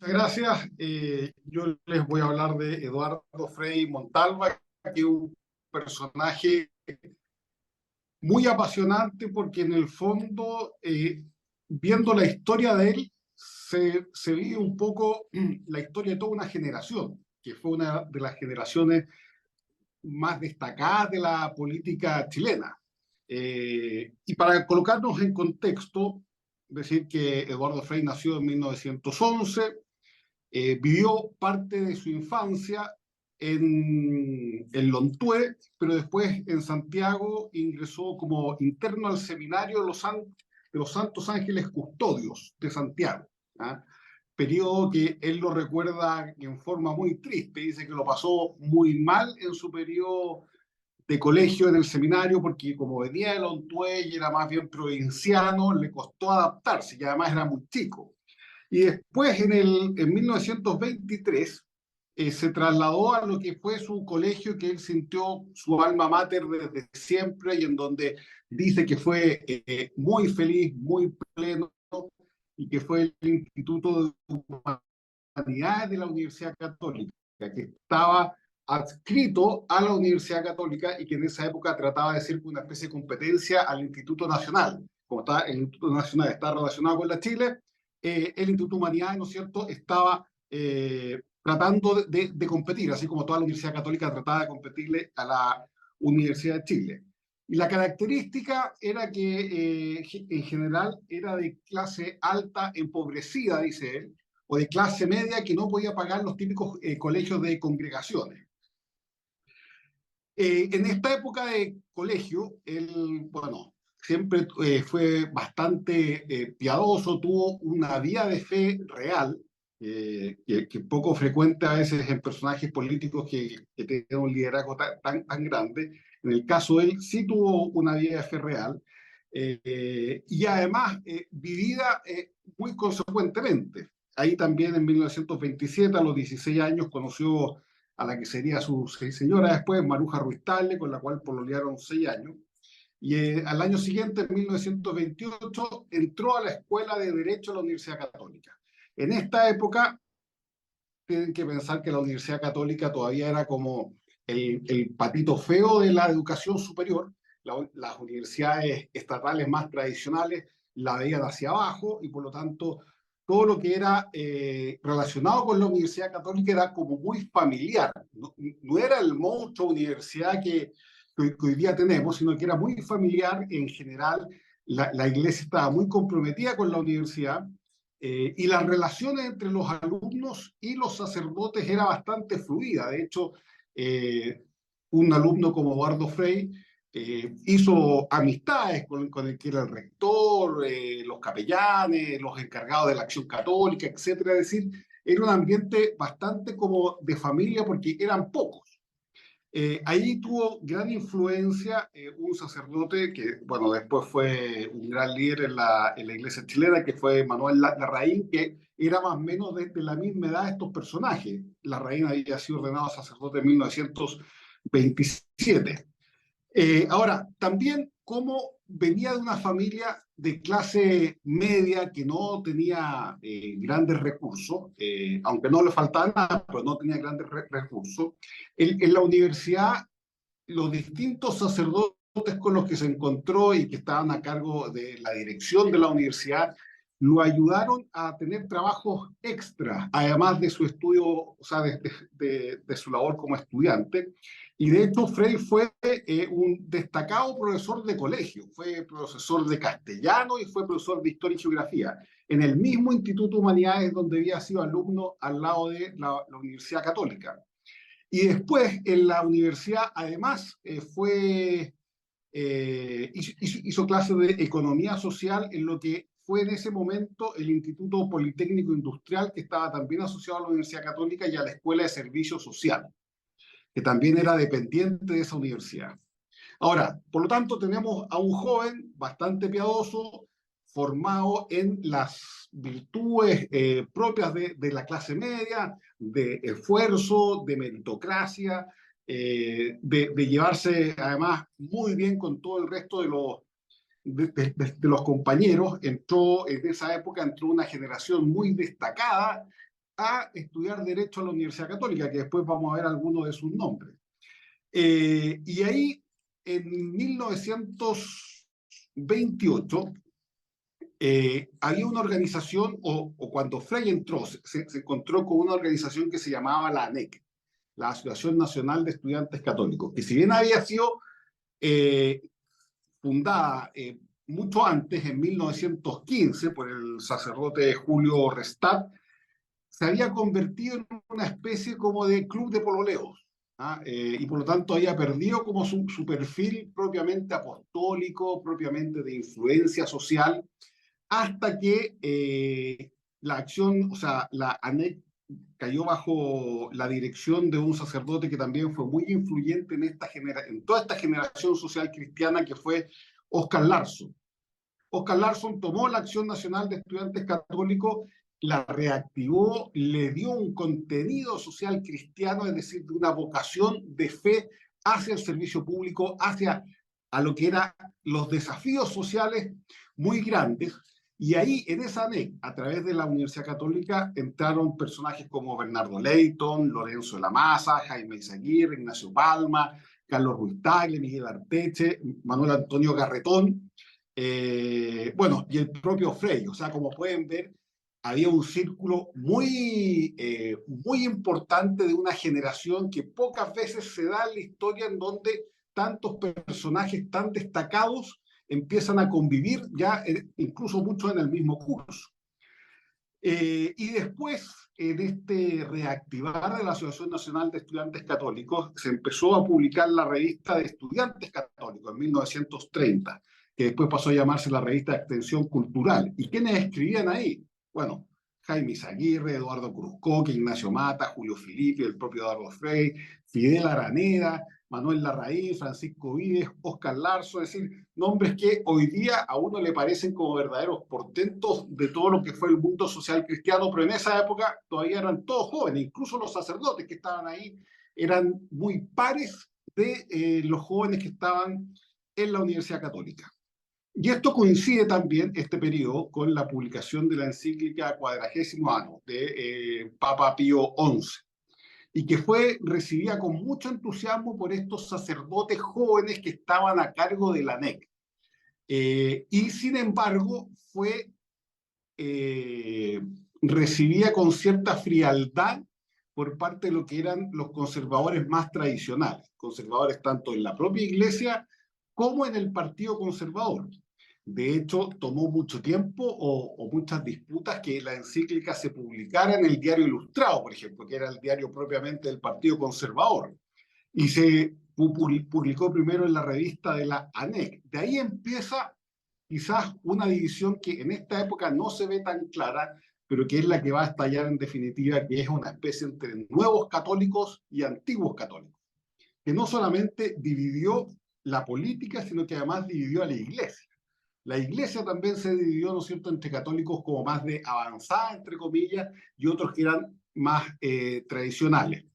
Muchas gracias. Yo les voy a hablar de Eduardo Frei Montalva, que es un personaje muy apasionante porque en el fondo, viendo la historia de él, se vive un poco la historia de toda una generación, que fue una de las generaciones más destacadas de la política chilena. Y para colocarnos en contexto, decir que Eduardo Frei nació en 1911. Vivió parte de su infancia en Lontué, pero después en Santiago ingresó como interno al seminario de los Santos Ángeles Custodios de Santiago. ¿Ah? Periodo que él lo recuerda en forma muy triste, dice que lo pasó muy mal en su periodo de colegio en el seminario, porque como venía de Lontué y era más bien provinciano, le costó adaptarse y además era muy chico. Y después, en 1923, se trasladó a lo que fue su colegio, que él sintió su alma mater desde siempre y en donde dice que fue muy feliz, muy pleno, y que fue el Instituto de Humanidades de la Universidad Católica, que estaba adscrito a la Universidad Católica y que en esa época trataba de ser una especie de competencia al Instituto Nacional. Como está, el Instituto Nacional está relacionado con la Chile, el Instituto de Humanidades, ¿no es cierto?, estaba tratando de competir, así como toda la Universidad Católica trataba de competirle a la Universidad de Chile. Y la característica era que en general era de clase alta empobrecida, dice él, o de clase media que no podía pagar los típicos colegios de congregaciones. En esta época de colegio, él, bueno, siempre fue bastante piadoso, tuvo una vida de fe real, que poco frecuente a veces en personajes políticos que tienen un liderazgo tan grande. En el caso de él, sí tuvo una vida de fe real, y además vivida muy consecuentemente. Ahí también en 1927, a los 16 años, conoció a la que sería su señora después, Maruja Ruiz Tagle, con la cual pololearon 6 años. Y al año siguiente, en 1928, entró a la Escuela de Derecho de la Universidad Católica. En esta época, tienen que pensar que la Universidad Católica todavía era como el patito feo de la educación superior. Las universidades estatales más tradicionales la veían hacia abajo y por lo tanto todo lo que era relacionado con la Universidad Católica era como muy familiar. No era el monstruo universidad que hoy día tenemos, sino que era muy familiar en general. La iglesia estaba muy comprometida con la universidad, y las relaciones entre los alumnos y los sacerdotes era bastante fluida. De hecho, un alumno como Eduardo Frei hizo amistades con el que era el rector, los capellanes, los encargados de la acción católica, etcétera. Es decir, era un ambiente bastante como de familia porque eran pocos. Ahí tuvo gran influencia un sacerdote que, bueno, después fue un gran líder en la iglesia chilena, que fue Manuel Larraín, que era más o menos de la misma edad de estos personajes. Larraín había sido ordenado sacerdote en 1927. Ahora, también como venía de una familia de clase media que no tenía grandes recursos, aunque no le faltaba nada, pero no tenía grandes recursos, en la universidad los distintos sacerdotes con los que se encontró y que estaban a cargo de la dirección de la universidad lo ayudaron a tener trabajos extras, además de su estudio, o sea, de su labor como estudiante. Y de hecho, Frei fue un destacado profesor de colegio, fue profesor de castellano y fue profesor de historia y geografía, en el mismo Instituto de Humanidades donde había sido alumno al lado de la Universidad Católica. Y después en la universidad, además, hizo clases de economía social en lo que fue en ese momento el Instituto Politécnico Industrial, que estaba también asociado a la Universidad Católica y a la Escuela de Servicio Social, que también era dependiente de esa universidad. Ahora, por lo tanto, tenemos a un joven bastante piadoso, formado en las virtudes propias de la clase media, de esfuerzo, de meritocracia, de llevarse además muy bien con todo el resto de los compañeros. En esa época entró una generación muy destacada a estudiar Derecho a la Universidad Católica, que después vamos a ver algunos de sus nombres. Y ahí, en 1928, había una organización, o cuando Frey entró, se encontró con una organización que se llamaba la ANEC, la Asociación Nacional de Estudiantes Católicos, que si bien había sido eh, fundada mucho antes, en 1915, por el sacerdote Julio Restat, se había convertido en una especie como de club de pololeos, ¿ah? Y por lo tanto había perdido como su perfil propiamente apostólico, propiamente de influencia social, hasta que la acción, o sea, la ANEC cayó bajo la dirección de un sacerdote que también fue muy influyente en toda esta generación social cristiana, que fue Oscar Larsson. Oscar Larsson tomó la Acción Nacional de Estudiantes Católicos, la reactivó, le dio un contenido social cristiano, es decir, de una vocación de fe hacia el servicio público, hacia a lo que eran los desafíos sociales muy grandes. Y ahí, en esa ANEC, a través de la Universidad Católica, entraron personajes como Bernardo Leyton, Lorenzo de la Maza, Jaime Izaguirre, Ignacio Palma, Carlos Ruiz Tagle, Miguel Arteche, Manuel Antonio Garretón, bueno, y el propio Frey. O sea, como pueden ver, había un círculo muy importante de una generación que pocas veces se da en la historia, en donde tantos personajes tan destacados empiezan a convivir ya incluso muchos en el mismo curso. Y después, en este reactivar de la Asociación Nacional de Estudiantes Católicos, se empezó a publicar la revista de Estudiantes Católicos en 1930, que después pasó a llamarse la revista de Extensión Cultural. ¿Y quiénes escribían ahí? Bueno, Jaime Izaguirre, Eduardo Cruzcoque, Ignacio Mata, Julio Filippi, el propio Eduardo Frey, Fidel Araneda, Manuel Larraín, Francisco Vives, Oscar Larzo, es decir, nombres que hoy día a uno le parecen como verdaderos portentos de todo lo que fue el mundo social cristiano, pero en esa época todavía eran todos jóvenes, incluso los sacerdotes que estaban ahí eran muy pares de los jóvenes que estaban en la Universidad Católica. Y esto coincide también, este periodo, con la publicación de la encíclica Quadragésimo Anno de Papa Pío XI, y que fue recibida con mucho entusiasmo por estos sacerdotes jóvenes que estaban a cargo de la ANEC. Y sin embargo fue recibida con cierta frialdad por parte de lo que eran los conservadores más tradicionales, conservadores tanto en la propia iglesia como en el Partido Conservador. De hecho, tomó mucho tiempo o muchas disputas que la encíclica se publicara en el Diario Ilustrado, por ejemplo, que era el diario propiamente del Partido Conservador, y se publicó primero en la revista de la ANEC. De ahí empieza quizás una división que en esta época no se ve tan clara, pero que es la que va a estallar en definitiva, que es una especie entre nuevos católicos y antiguos católicos, que no solamente dividió la política, sino que además dividió a la iglesia. La iglesia también se dividió, ¿no es cierto?, entre católicos como más de avanzada, entre comillas, y otros que eran más tradicionales.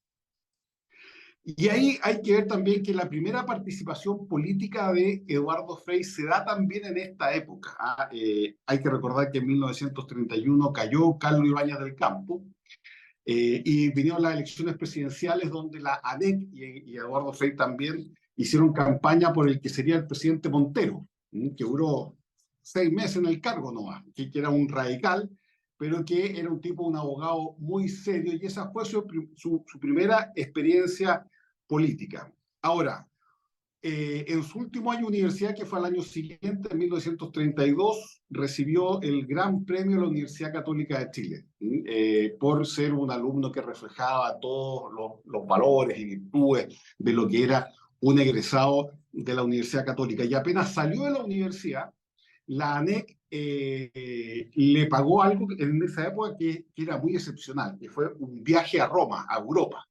Y ahí hay que ver también que la primera participación política de Eduardo Frei se da también en esta época. Hay que recordar que en 1931 cayó Carlos Ibáñez del Campo, y vinieron las elecciones presidenciales donde la ANEC y Eduardo Frei también hicieron campaña por el que sería el presidente Montero, que duró 6 meses en el cargo nomás, que era un radical, pero que era un tipo, un abogado muy serio, y esa fue su primera experiencia política. Ahora, en su último año de universidad, que fue al año siguiente, en 1932, recibió el Gran Premio de la Universidad Católica de Chile, por ser un alumno que reflejaba todos los valores y virtudes de lo que era un egresado de la Universidad Católica. Y apenas salió de la universidad, la ANEC le pagó algo en esa época que era muy excepcional, que fue un viaje a Roma, a Europa,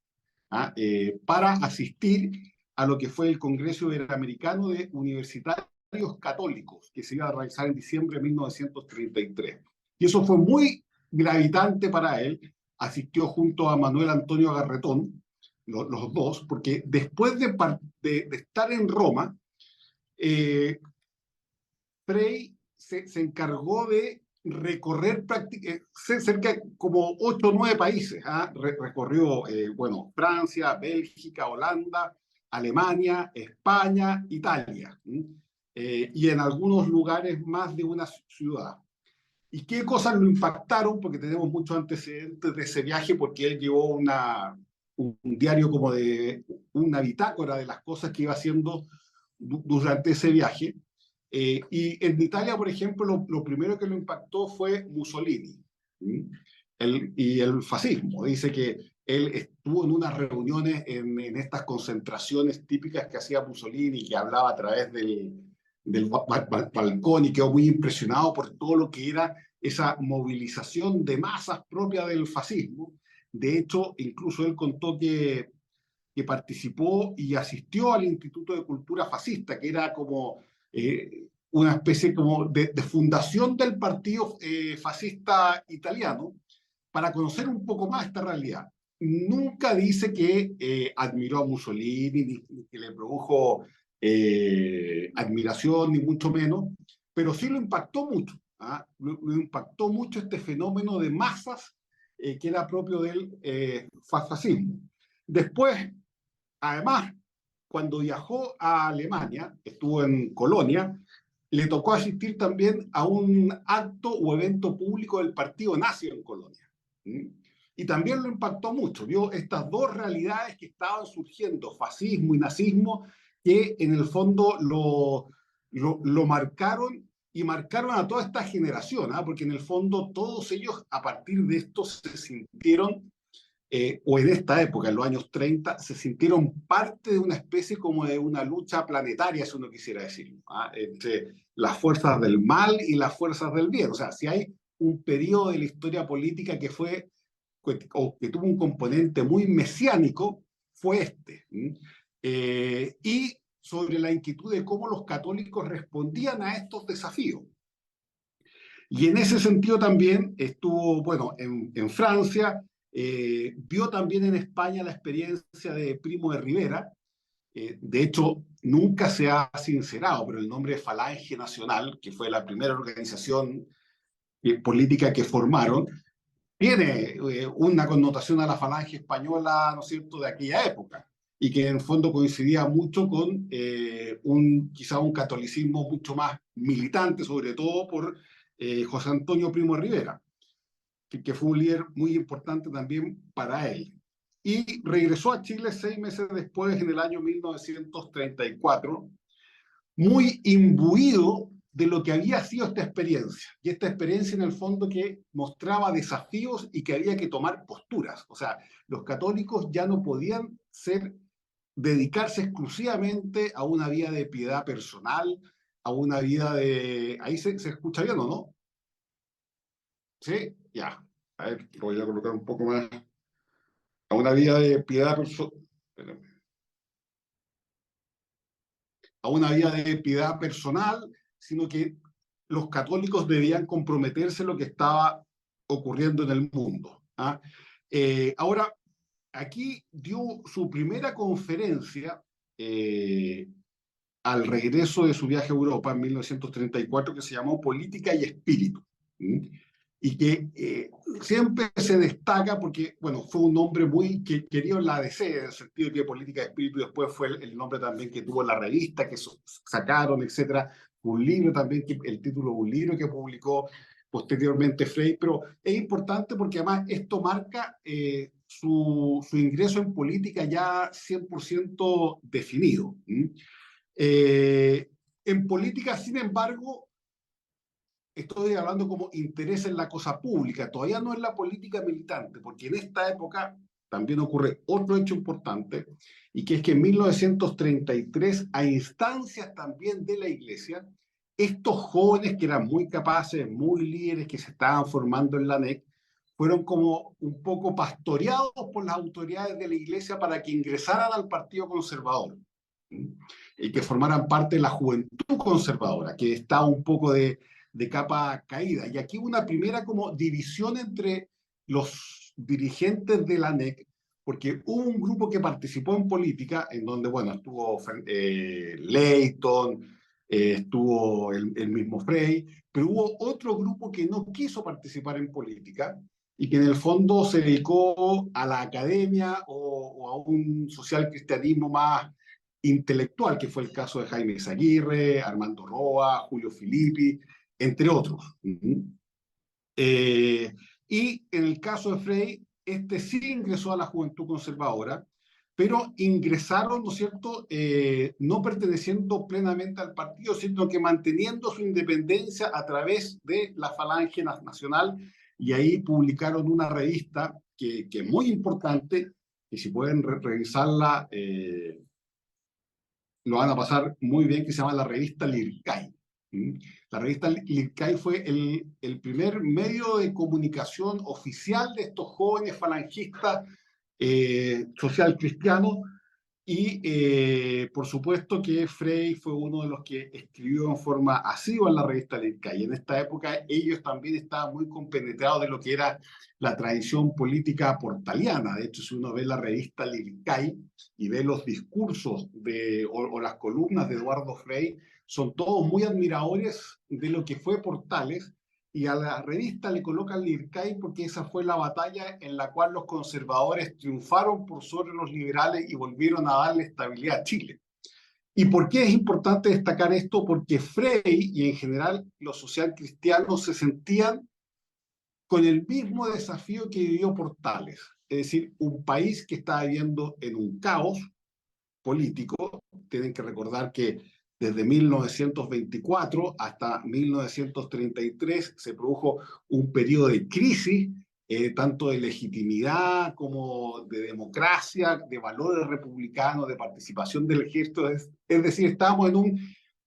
para asistir a lo que fue el Congreso Interamericano de Universitarios Católicos, que se iba a realizar en diciembre de 1933. Y eso fue muy gravitante para él. Asistió junto a Manuel Antonio Garretón, los dos, porque después de estar en Roma, Frei se encargó de recorrer cerca como 8 o 9 países. ¿Ah? Recorrió, bueno, Francia, Bélgica, Holanda, Alemania, España, Italia. Y en algunos lugares más de una ciudad. ¿Y qué cosas lo impactaron? Porque tenemos muchos antecedentes de ese viaje, porque él llevó un diario como de una bitácora de las cosas que iba haciendo durante ese viaje. Y en Italia, por ejemplo, lo primero que lo impactó fue Mussolini, ¿sí? Y el fascismo. Dice que él estuvo en unas reuniones en estas concentraciones típicas que hacía Mussolini, que hablaba a través del balcón, y quedó muy impresionado por todo lo que era esa movilización de masas propia del fascismo. De hecho, incluso él contó que participó y asistió al Instituto de Cultura Fascista, que era como una especie como de fundación del partido fascista italiano, para conocer un poco más esta realidad. Nunca dice que admiró a Mussolini, ni que le produjo admiración, ni mucho menos, pero sí lo impactó mucho. ¿Ah? Lo impactó mucho este fenómeno de masas que era propio del fascismo. Después, además, cuando viajó a Alemania, estuvo en Colonia, le tocó asistir también a un acto o evento público del partido nazi en Colonia. ¿Mm? Y también lo impactó mucho. Vio estas dos realidades que estaban surgiendo, fascismo y nazismo, que en el fondo lo marcaron y marcaron a toda esta generación, ¿eh? Porque en el fondo todos ellos a partir de esto se sintieron o en esta época, en los años 30, se sintieron parte de una especie como de una lucha planetaria, si uno quisiera decirlo, ¿ah? Entre las fuerzas del mal y las fuerzas del bien. O sea, si hay un periodo de la historia política que fue, o que tuvo un componente muy mesiánico, fue este. Y sobre la inquietud de cómo los católicos respondían a estos desafíos. Y en ese sentido también estuvo, bueno, en Francia, vio también en España la experiencia de Primo de Rivera. De hecho, nunca se ha sincerado, pero el nombre de Falange Nacional, que fue la primera organización política que formaron, tiene una connotación a la Falange española, ¿no es cierto?, de aquella época, y que en el fondo coincidía mucho con quizá un catolicismo mucho más militante, sobre todo por José Antonio Primo de Rivera, que fue un líder muy importante también para él. Y regresó a Chile 6 meses después, en el año 1934, muy imbuido de lo que había sido esta experiencia. Y esta experiencia en el fondo que mostraba desafíos y que había que tomar posturas. O sea, los católicos ya no podían dedicarse exclusivamente a una vida de piedad personal, a una vida de... Ahí se escucha bien, ¿o no? Sí, ya. A ver, lo voy a colocar un poco más. A una vida de piedad personal. A una vida de piedad personal, sino que los católicos debían comprometerse en lo que estaba ocurriendo en el mundo. ¿Ah? Ahora, aquí dio su primera conferencia al regreso de su viaje a Europa en 1934, que se llamó Política y Espíritu. ¿Mm? Y que siempre se destaca porque, bueno, fue un nombre muy querido en la ADC, en el sentido de que Política y Espíritu después fue el nombre también que tuvo la revista, que sacaron, etcétera. Un libro también, el título de un libro que publicó posteriormente Frey, pero es importante porque además esto marca su ingreso en política ya 100% definido. En política, sin embargo, estoy hablando como interés en la cosa pública, todavía no en la política militante, porque en esta época también ocurre otro hecho importante, y que es que en 1933, a instancias también de la Iglesia, estos jóvenes que eran muy capaces, muy líderes, que se estaban formando en la ANEC, fueron como un poco pastoreados por las autoridades de la Iglesia para que ingresaran al Partido Conservador y que formaran parte de la juventud conservadora, que está un poco de capa caída. Y aquí una primera como división entre los dirigentes de la ANEC, porque hubo un grupo que participó en política, en donde, bueno, estuvo Leyton, estuvo el mismo Frey, pero hubo otro grupo que no quiso participar en política y que en el fondo se dedicó a la academia o a un social cristianismo más intelectual, que fue el caso de Jaime Izaguirre, Armando Roa, Julio Filippi, entre otros. Eh, y en el caso de Frey, este sí ingresó a la Juventud Conservadora, pero ingresaron, ¿no es cierto?, no perteneciendo plenamente al partido, sino que manteniendo su independencia a través de la Falange Nacional, y ahí publicaron una revista que es muy importante, y si pueden revisarla, lo van a pasar muy bien, que se llama la revista Lircay. La revista Lircay fue el primer medio de comunicación oficial de estos jóvenes falangistas social cristianos y por supuesto que Frey fue uno de los que escribió en forma asidua en la revista Lircay. Y en esta época ellos también estaban muy compenetrados de lo que era la tradición política portaliana. De hecho, si uno ve la revista Lircay y ve los discursos o las columnas de Eduardo Frei, son todos muy admiradores de lo que fue Portales, y a la revista le colocan Lircay porque esa fue la batalla en la cual los conservadores triunfaron por sobre los liberales y volvieron a darle estabilidad a Chile. ¿Y por qué es importante destacar esto? Porque Frei y en general los socialcristianos se sentían con el mismo desafío que vivió Portales, es decir, un país que estaba viviendo en un caos político. Tienen que recordar que desde 1924 hasta 1933 se produjo un periodo de crisis, tanto de legitimidad como de democracia, de valores republicanos, de participación del ejército. Es decir, estábamos en un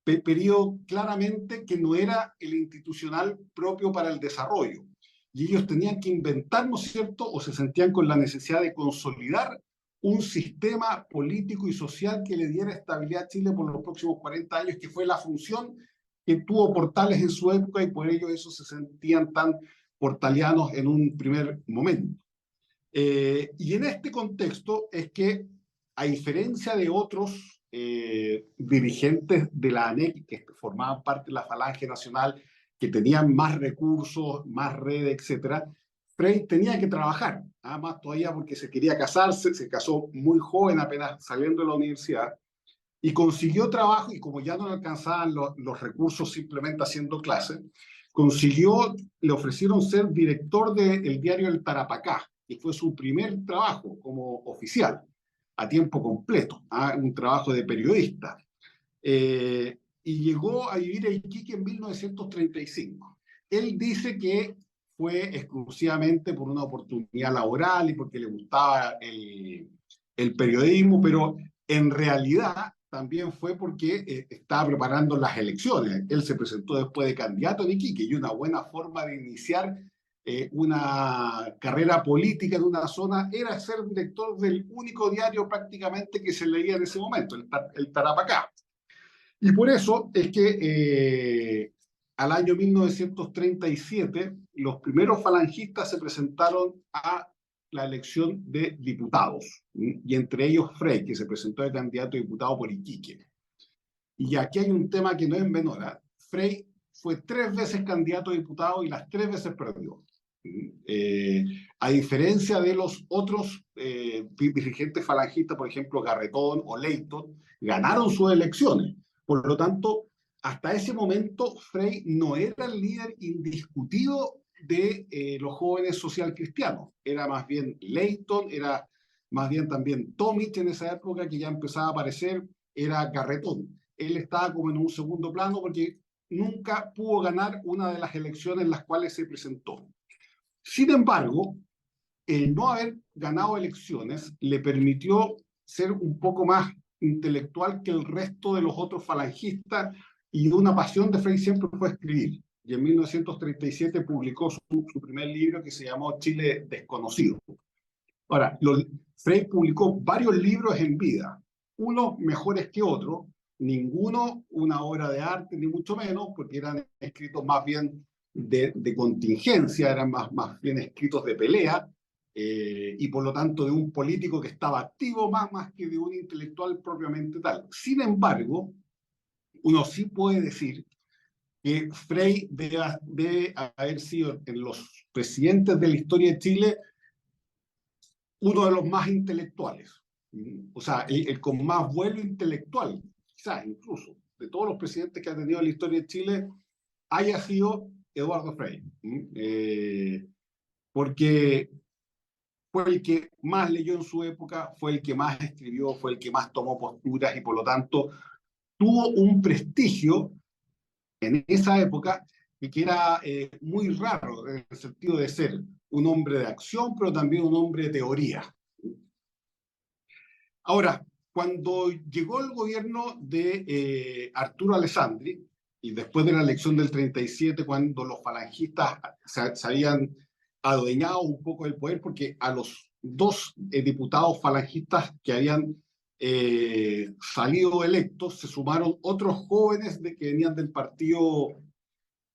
periodo claramente que no era el institucional propio para el desarrollo. Y ellos tenían que inventar, ¿no es cierto?, o se sentían con la necesidad de consolidar un sistema político y social que le diera estabilidad a Chile por los próximos 40 años, que fue la función que tuvo Portales en su época, y por ello eso se sentían tan portalianos en un primer momento. Y en este contexto es que, a diferencia de otros dirigentes de la ANEC que formaban parte de la Falange Nacional, que tenían más recursos, más redes, etcétera, Frey tenía que trabajar, más todavía porque se quería casarse, se casó muy joven, apenas saliendo de la universidad, y consiguió trabajo, y como ya no le alcanzaban los recursos simplemente haciendo clases, consiguió, le ofrecieron ser director del diario El Tarapacá, que fue su primer trabajo como oficial, a tiempo completo, un trabajo de periodista. Y llegó a vivir a Iquique en 1935. Él dice que fue exclusivamente por una oportunidad laboral y porque le gustaba el periodismo, pero en realidad también fue porque estaba preparando las elecciones. Él se presentó después de candidato en Iquique, y una buena forma de iniciar una carrera política en una zona era ser director del único diario prácticamente que se leía en ese momento, el Tarapacá. Y por eso es que al año 1937 los primeros falangistas se presentaron a la elección de diputados, y entre ellos Frey, que se presentó de candidato a diputado por Iquique. Y aquí hay un tema que no es menor, ¿eh? Frey fue 3 veces candidato a diputado y las 3 veces perdió. A diferencia de los otros dirigentes falangistas, por ejemplo Garretón o Leighton, ganaron sus elecciones. Por lo tanto, hasta ese momento Frey no era el líder indiscutido de los jóvenes socialcristianos. Era más bien Leighton, era más bien también Tomic en esa época, que ya empezaba a aparecer, era Garretón. Él estaba como en un segundo plano porque nunca pudo ganar una de las elecciones en las cuales se presentó. Sin embargo, el no haber ganado elecciones le permitió ser un poco más intelectual que el resto de los otros falangistas, y una pasión de Frey siempre fue escribir. Y en 1937 publicó su primer libro, que se llamó Chile Desconocido. Ahora, Frey publicó varios libros en vida, unos mejores que otros, ninguno una obra de arte, ni mucho menos, porque eran escritos más bien de contingencia, eran más bien escritos de pelea, y por lo tanto de un político que estaba activo más que de un intelectual propiamente tal. Sin embargo, uno sí puede decir que Frei debe haber sido en los presidentes de la historia de Chile uno de los más intelectuales, o sea, el con más vuelo intelectual, quizás incluso, de todos los presidentes que ha tenido la historia de Chile, haya sido Eduardo Frei, porque fue el que más leyó en su época, fue el que más escribió, fue el que más tomó posturas y por lo tanto tuvo un prestigio en esa época que era muy raro en el sentido de ser un hombre de acción, pero también un hombre de teoría. Ahora, cuando llegó el gobierno de Arturo Alessandri, y después de la elección del 37, cuando los falangistas se habían adueñado un poco del poder, porque a los dos diputados falangistas que habían salido electos se sumaron otros jóvenes que venían del partido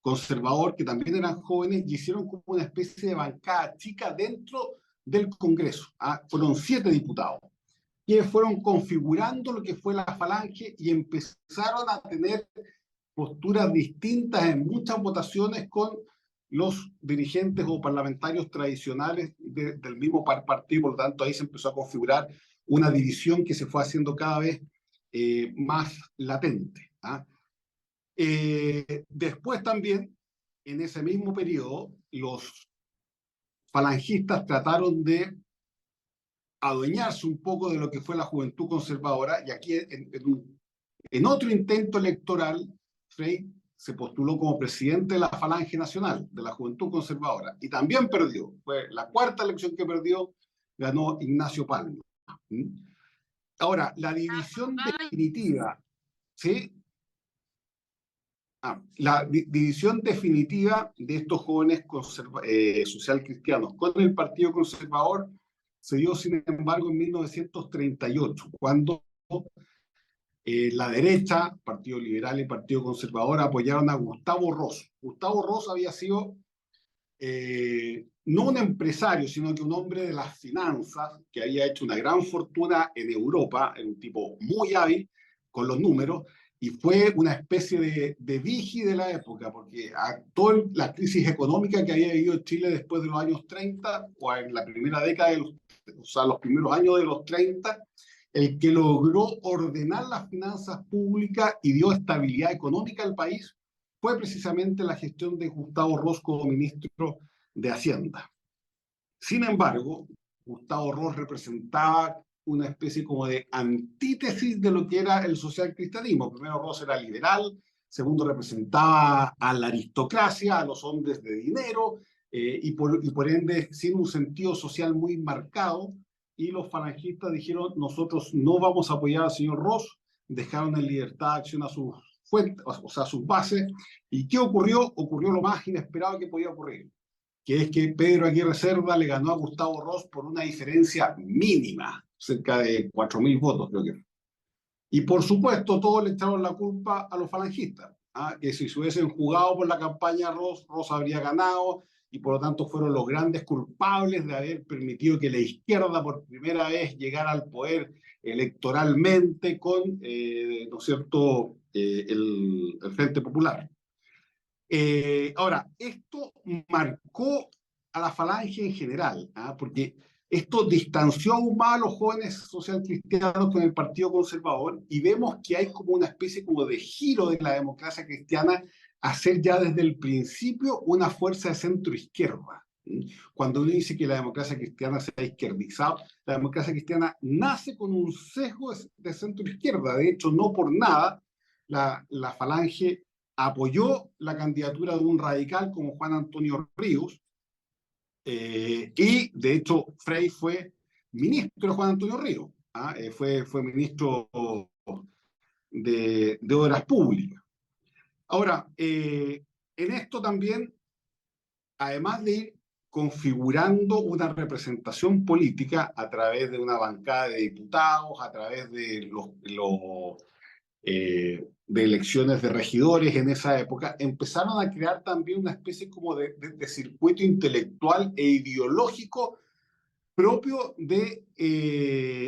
conservador, que también eran jóvenes, y hicieron como una especie de bancada chica dentro del Congreso. Fueron 7 diputados que fueron configurando lo que fue la falange y empezaron a tener posturas distintas en muchas votaciones con los dirigentes o parlamentarios tradicionales del mismo partido. Por lo tanto, ahí se empezó a configurar una división que se fue haciendo cada vez más latente. Después también, en ese mismo periodo, los falangistas trataron de adueñarse un poco de lo que fue la juventud conservadora, y aquí en otro intento electoral, Frei se postuló como presidente de la Falange Nacional, de la Juventud Conservadora, y también perdió. Fue la cuarta elección que perdió, ganó Ignacio Palma. Ahora, la división definitiva, ¿sí? La división definitiva de estos jóvenes social cristianos con el Partido Conservador se dio, sin embargo, en 1938, cuando la derecha, Partido Liberal y Partido Conservador, apoyaron a Gustavo Ross. Gustavo Ross había sido no un empresario, sino que un hombre de las finanzas que había hecho una gran fortuna en Europa, era un tipo muy hábil con los números, y fue una especie de vigi de la época, porque a toda la crisis económica que había vivido Chile después de los años 30, o en la primera década, o sea, los primeros años de los 30, el que logró ordenar las finanzas públicas y dio estabilidad económica al país fue precisamente la gestión de Gustavo Ross como ministro de Hacienda. Sin embargo, Gustavo Ross representaba una especie como de antítesis de lo que era el socialcristianismo. Primero, Ross era liberal; segundo, representaba a la aristocracia, a los hombres de dinero, y por ende sin un sentido social muy marcado, y los falangistas dijeron: nosotros no vamos a apoyar al señor Ross. Dejaron en libertad de acción a sus fuentes, o sea, a sus bases. ¿Y qué ocurrió? Ocurrió lo más inesperado que podía ocurrir, que es que Pedro Aguirre Cerda le ganó a Gustavo Ross por una diferencia mínima, cerca de 4.000 votos, creo que. Y por supuesto, todos le echaron la culpa a los falangistas, que si se hubiesen jugado por la campaña Ross, Ross habría ganado, y por lo tanto fueron los grandes culpables de haber permitido que la izquierda por primera vez llegara al poder electoralmente con, ¿no es cierto?, el Frente Popular. Ahora, esto marcó a la falange en general, porque esto distanció aún más a los jóvenes socialcristianos con el Partido Conservador, y vemos que hay como una especie como de giro de la democracia cristiana a ser ya desde el principio una fuerza de centro izquierda. Cuando uno dice que la democracia cristiana se ha izquierdizado, la democracia cristiana nace con un sesgo de centro izquierda. De hecho, no por nada la falange apoyó la candidatura de un radical como Juan Antonio Ríos, y de hecho Frei fue ministro de Juan Antonio Ríos, fue ministro de Obras Públicas. Ahora, en esto también, además de ir configurando una representación política a través de una bancada de diputados, a través de de elecciones de regidores en esa época, empezaron a crear también una especie como de circuito intelectual e ideológico propio de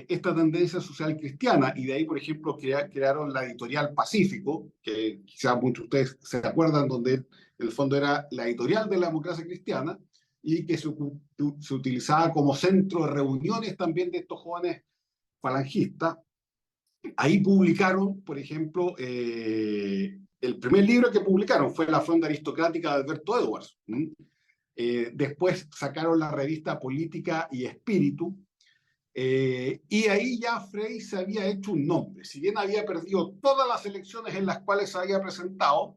esta tendencia social cristiana. Y de ahí, por ejemplo, crearon la editorial Pacífico, que quizás muchos de ustedes se acuerdan, donde en el fondo era la editorial de la democracia cristiana y que se utilizaba como centro de reuniones también de estos jóvenes falangistas. Ahí publicaron, por ejemplo, el primer libro que publicaron fue La Fronda Aristocrática de Alberto Edwards. Después sacaron la revista Política y Espíritu, y ahí ya Frey se había hecho un nombre. Si bien había perdido todas las elecciones en las cuales se había presentado,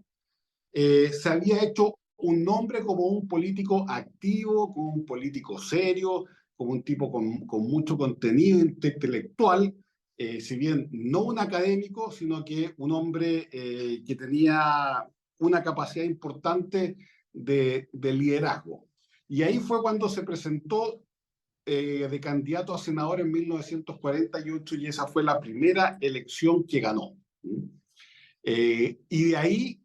se había hecho un nombre como un político activo, como un político serio, como un tipo con mucho contenido intelectual, si bien no un académico, sino que un hombre que tenía una capacidad importante de liderazgo. Y ahí fue cuando se presentó de candidato a senador en 1948 y esa fue la primera elección que ganó. Y de ahí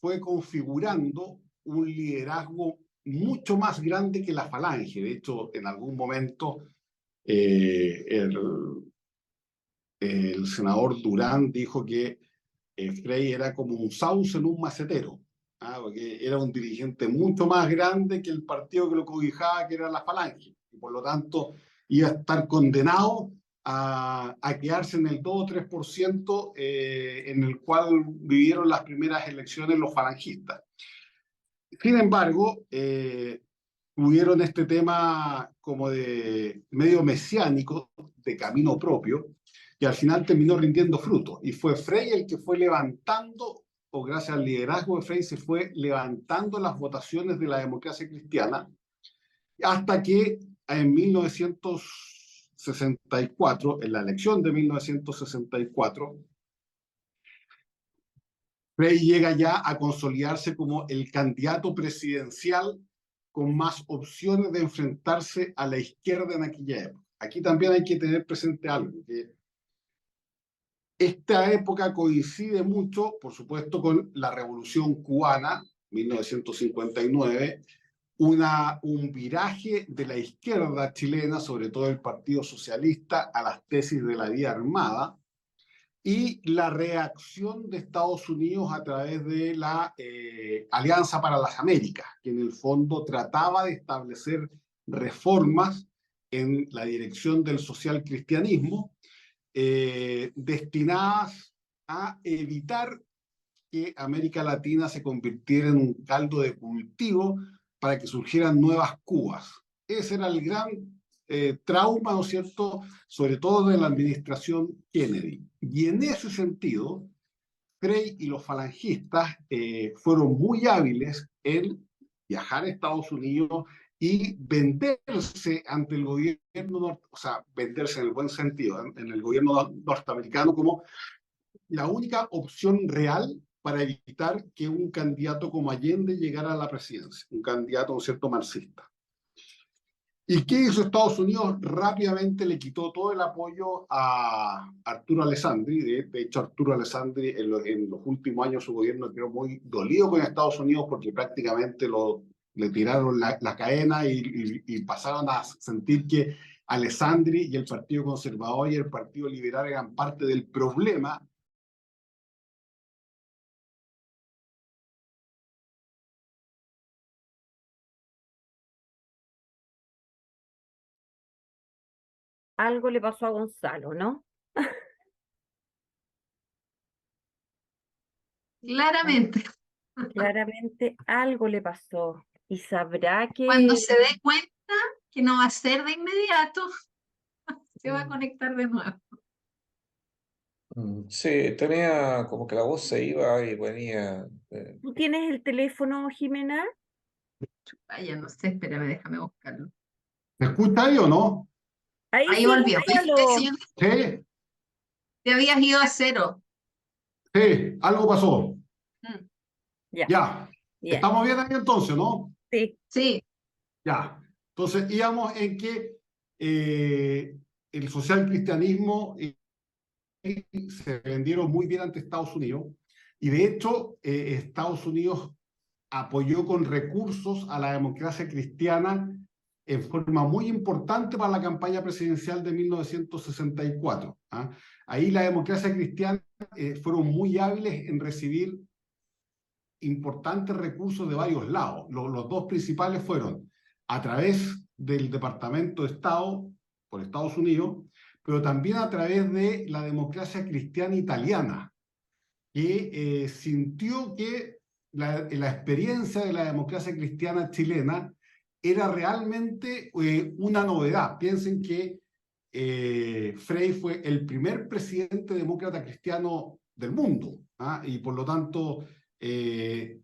fue configurando un liderazgo mucho más grande que la Falange. De hecho, en algún momento eh, el, el senador Durán dijo que Frey era como un sauce en un macetero, porque era un dirigente mucho más grande que el partido que lo cobijaba, que era la Falange, y por lo tanto iba a estar condenado a quedarse en el 2 o 3% en el cual vivieron las primeras elecciones los falangistas. Sin embargo, tuvieron este tema como de medio mesiánico, de camino propio, que al final terminó rindiendo frutos. Y fue Frey el que fue levantando, o gracias al liderazgo de Frey, se fue levantando las votaciones de la democracia cristiana, hasta que en 1964, en la elección de 1964, Frey llega ya a consolidarse como el candidato presidencial con más opciones de enfrentarse a la izquierda en aquella época. Aquí también hay que tener presente algo, que esta época coincide mucho, por supuesto, con la Revolución Cubana, 1959, un viraje de la izquierda chilena, sobre todo el Partido Socialista, a las tesis de la vía armada, y la reacción de Estados Unidos a través de la Alianza para las Américas, que en el fondo trataba de establecer reformas en la dirección del social cristianismo, destinadas a evitar que América Latina se convirtiera en un caldo de cultivo para que surgieran nuevas Cubas. Ese era el gran trauma, ¿no es cierto?, sobre todo de la administración Kennedy. Y en ese sentido, Frey y los falangistas fueron muy hábiles en viajar a Estados Unidos y venderse ante el gobierno, o sea, venderse en el buen sentido, en el gobierno norteamericano como la única opción real para evitar que un candidato como Allende llegara a la presidencia, un candidato, ¿no es cierto?, marxista. ¿Y qué hizo Estados Unidos? Rápidamente le quitó todo el apoyo a Arturo Alessandri. De hecho, Arturo Alessandri en los últimos años su gobierno quedó muy dolido con Estados Unidos porque prácticamente le tiraron la cadena y pasaron a sentir que Alessandri y el Partido Conservador y el Partido Liberal eran parte del problema. Algo le pasó a Gonzalo, ¿no? Claramente, Claramente algo le pasó. Y sabrá cuando que se dé cuenta que no va a ser de inmediato, se va a conectar de nuevo. Sí, tenía como que la voz se iba y venía. tú tienes el teléfono, Jimena. Vaya, no sé, espérame, déjame buscarlo. ¿Me escucha ahí o no? Ahí Ahí sí, volvió. Gonzalo. Sí, Sí, te habías ido a cero. sí, algo pasó. Mm, Ya, Ya, bien. estamos bien ahí entonces, ¿no? Sí, Sí, Ya. Entonces íbamos en que el social cristianismo se vendieron muy bien ante Estados Unidos y de hecho Estados Unidos apoyó con recursos a la democracia cristiana en forma muy importante para la campaña presidencial de 1964. ¿Ah? Ahí la democracia cristiana fueron muy hábiles en recibir importantes recursos de varios lados. Los dos principales fueron a través del Departamento de Estado por Estados Unidos, pero también a través de la democracia cristiana italiana, que sintió que la experiencia de la democracia cristiana chilena era realmente una novedad. Piensen que Frei fue el primer presidente demócrata cristiano del mundo, ¿ah? Y por lo tanto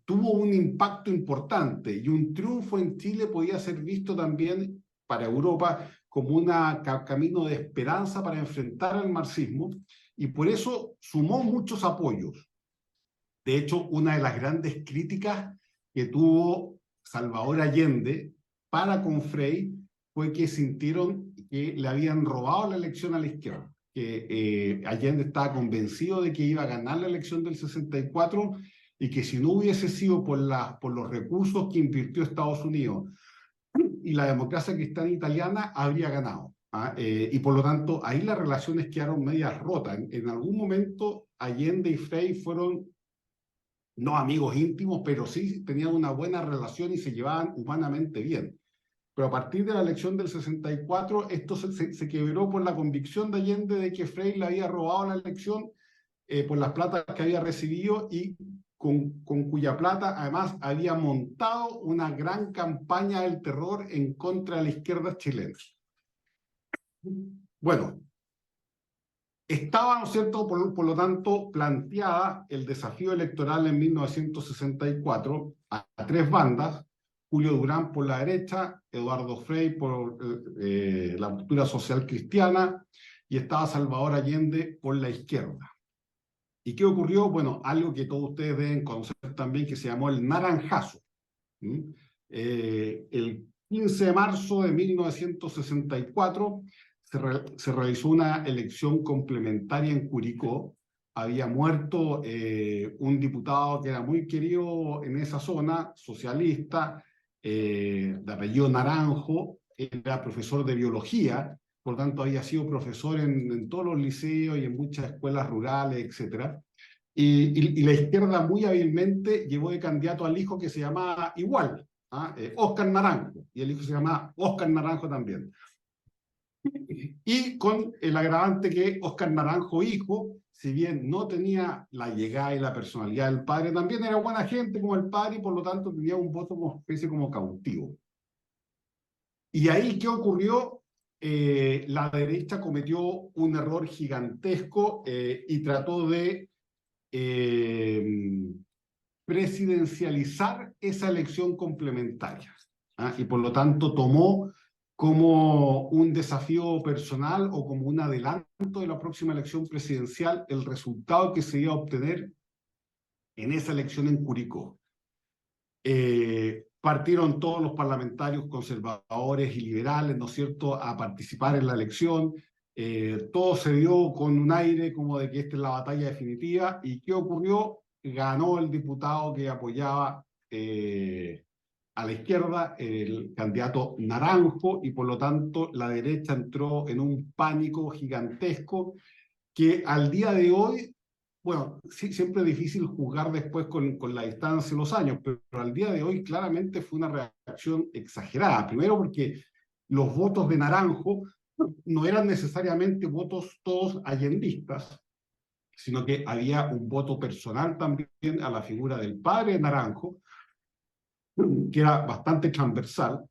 tuvo un impacto importante, y un triunfo en Chile podía ser visto también para Europa como un camino de esperanza para enfrentar al marxismo, y por eso sumó muchos apoyos. De hecho, una de las grandes críticas que tuvo Salvador Allende para con Frei fue que sintieron que le habían robado la elección a la izquierda, que Allende estaba convencido de que iba a ganar la elección del 64 y que si no hubiese sido por los recursos que invirtió Estados Unidos y la democracia cristiana italiana, habría ganado. ¿Ah? Y por lo tanto, ahí las relaciones quedaron medias rotas. En algún momento, Allende y Frei fueron no amigos íntimos, pero sí tenían una buena relación y se llevaban humanamente bien. Pero a partir de la elección del 64, esto se quebró por la convicción de Allende de que Frei le había robado la elección por las platas que había recibido, y con cuya plata además había montado una gran campaña del terror en contra de la izquierda chilena. Bueno, estaba, ¿no es cierto?, por lo tanto, planteada el desafío electoral en 1964 a tres bandas: Julio Durán por la derecha, Eduardo Frei por la postura social cristiana, y estaba Salvador Allende por la izquierda. ¿Y qué ocurrió? Bueno, algo que todos ustedes deben conocer también, que se llamó el Naranjazo. El 15 de marzo de 1964 se realizó una elección complementaria en Curicó. Había muerto un diputado que era muy querido en esa zona, socialista, de apellido Naranjo, era profesor de biología, por tanto había sido profesor en todos los liceos y en muchas escuelas rurales, etc. Y la izquierda muy hábilmente llevó de candidato al hijo, que se llamaba igual, ¿ah? Óscar Naranjo, y el hijo se llamaba Óscar Naranjo también. Y con el agravante que Óscar Naranjo hijo, si bien no tenía la llegada y la personalidad del padre, también era buena gente como el padre, y por lo tanto tenía un voto como especie como cautivo. Y ahí, ¿qué ocurrió? La derecha cometió un error gigantesco y trató de presidencializar esa elección complementaria. ¿Ah? Y por lo tanto tomó como un desafío personal o como un adelanto de la próxima elección presidencial el resultado que se iba a obtener en esa elección en Curicó. Partieron todos los parlamentarios conservadores y liberales, ¿no es cierto?, a participar en la elección. Todo se dio con un aire como de que esta es la batalla definitiva. ¿Y qué ocurrió? Ganó el diputado que apoyaba a la izquierda, el candidato Naranjo, y por lo tanto la derecha entró en un pánico gigantesco que al día de hoy, bueno, sí, siempre es difícil juzgar después con la distancia de los años, pero al día de hoy claramente fue una reacción exagerada. Primero porque los votos de Naranjo no eran necesariamente votos todos allendistas, sino que había un voto personal también a la figura del padre de Naranjo, que era bastante transversal.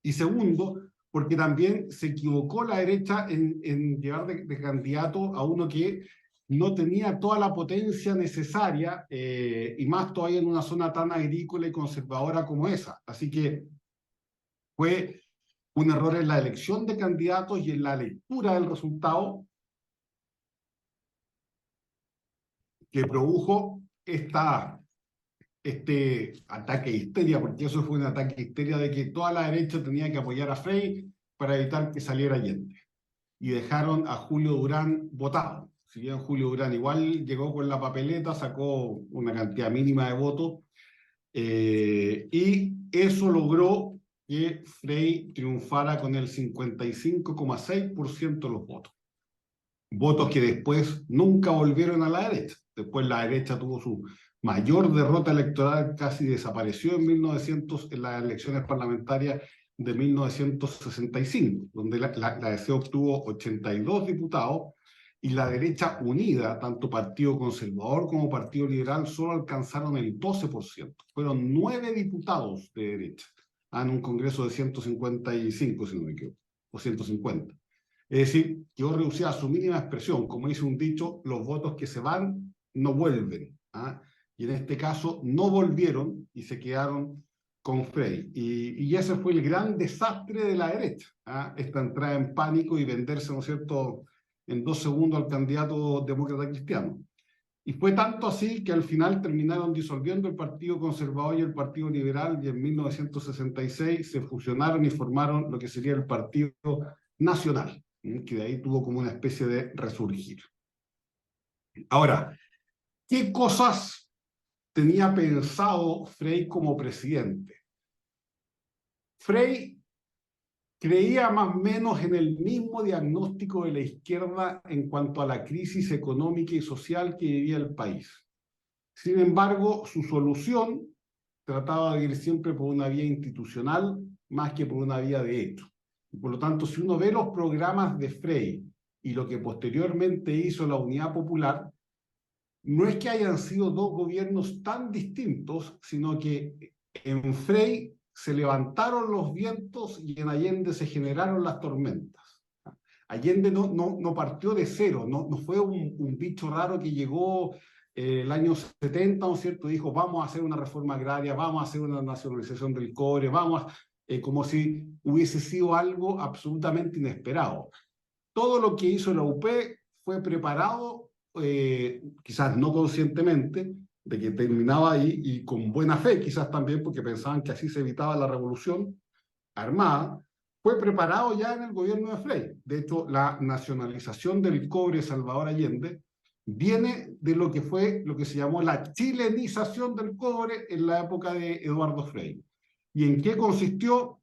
Y segundo, porque también se equivocó la derecha en llevar de candidato a uno que no tenía toda la potencia necesaria, y más todavía en una zona tan agrícola y conservadora como esa. Así que fue un error en la elección de candidatos y en la lectura del resultado que produjo este ataque de histeria, porque eso fue un ataque de histeria de que toda la derecha tenía que apoyar a Frei para evitar que saliera Allende. Y dejaron a Julio Durán votado. Si bien Julio Durán igual llegó con la papeleta, sacó una cantidad mínima de votos, y eso logró que Frei triunfara con el 55,6% de los votos. Votos que después nunca volvieron a la derecha. Después la derecha tuvo su mayor derrota electoral, casi desapareció en las elecciones parlamentarias de 1965, donde la DC obtuvo 82 diputados y la derecha unida, tanto Partido Conservador como Partido Liberal, solo alcanzaron el 12%. Fueron 9 diputados de derecha en un congreso de 155, si no me equivoco, o 150. Es decir, quedó reducida a su mínima expresión. Como dice un dicho, los votos que se van no vuelven. Y en este caso no volvieron y se quedaron con Frei. Y ese fue el gran desastre de la derecha. Esta entrada en pánico y venderse, ¿no es cierto?, en 2 segundos al candidato demócrata cristiano. Y fue tanto así que al final terminaron disolviendo el Partido Conservador y el Partido Liberal, y en 1966 se fusionaron y formaron lo que sería el Partido Nacional, que de ahí tuvo como una especie de resurgir. Ahora, ¿qué cosas tenía pensado Frei como presidente? Frei creía más o menos en el mismo diagnóstico de la izquierda en cuanto a la crisis económica y social que vivía el país. Sin embargo, su solución trataba de ir siempre por una vía institucional más que por una vía de hecho. Y por lo tanto, si uno ve los programas de Frei y lo que posteriormente hizo la Unidad Popular, no es que hayan sido dos gobiernos tan distintos, sino que en Frei se levantaron los vientos y en Allende se generaron las tormentas. Allende no partió de cero, no fue un bicho raro que llegó el año 70, ¿no es cierto? Dijo, vamos a hacer una reforma agraria, vamos a hacer una nacionalización del cobre, como si hubiese sido algo absolutamente inesperado. Todo lo que hizo la UP fue preparado, quizás no conscientemente, de que terminaba ahí, y con buena fe quizás también, porque pensaban que así se evitaba la revolución armada, fue preparado ya en el gobierno de Frei. De hecho, la nacionalización del cobre Salvador Allende viene de lo que fue lo que se llamó la chilenización del cobre en la época de Eduardo Frei. ¿Y en qué consistió?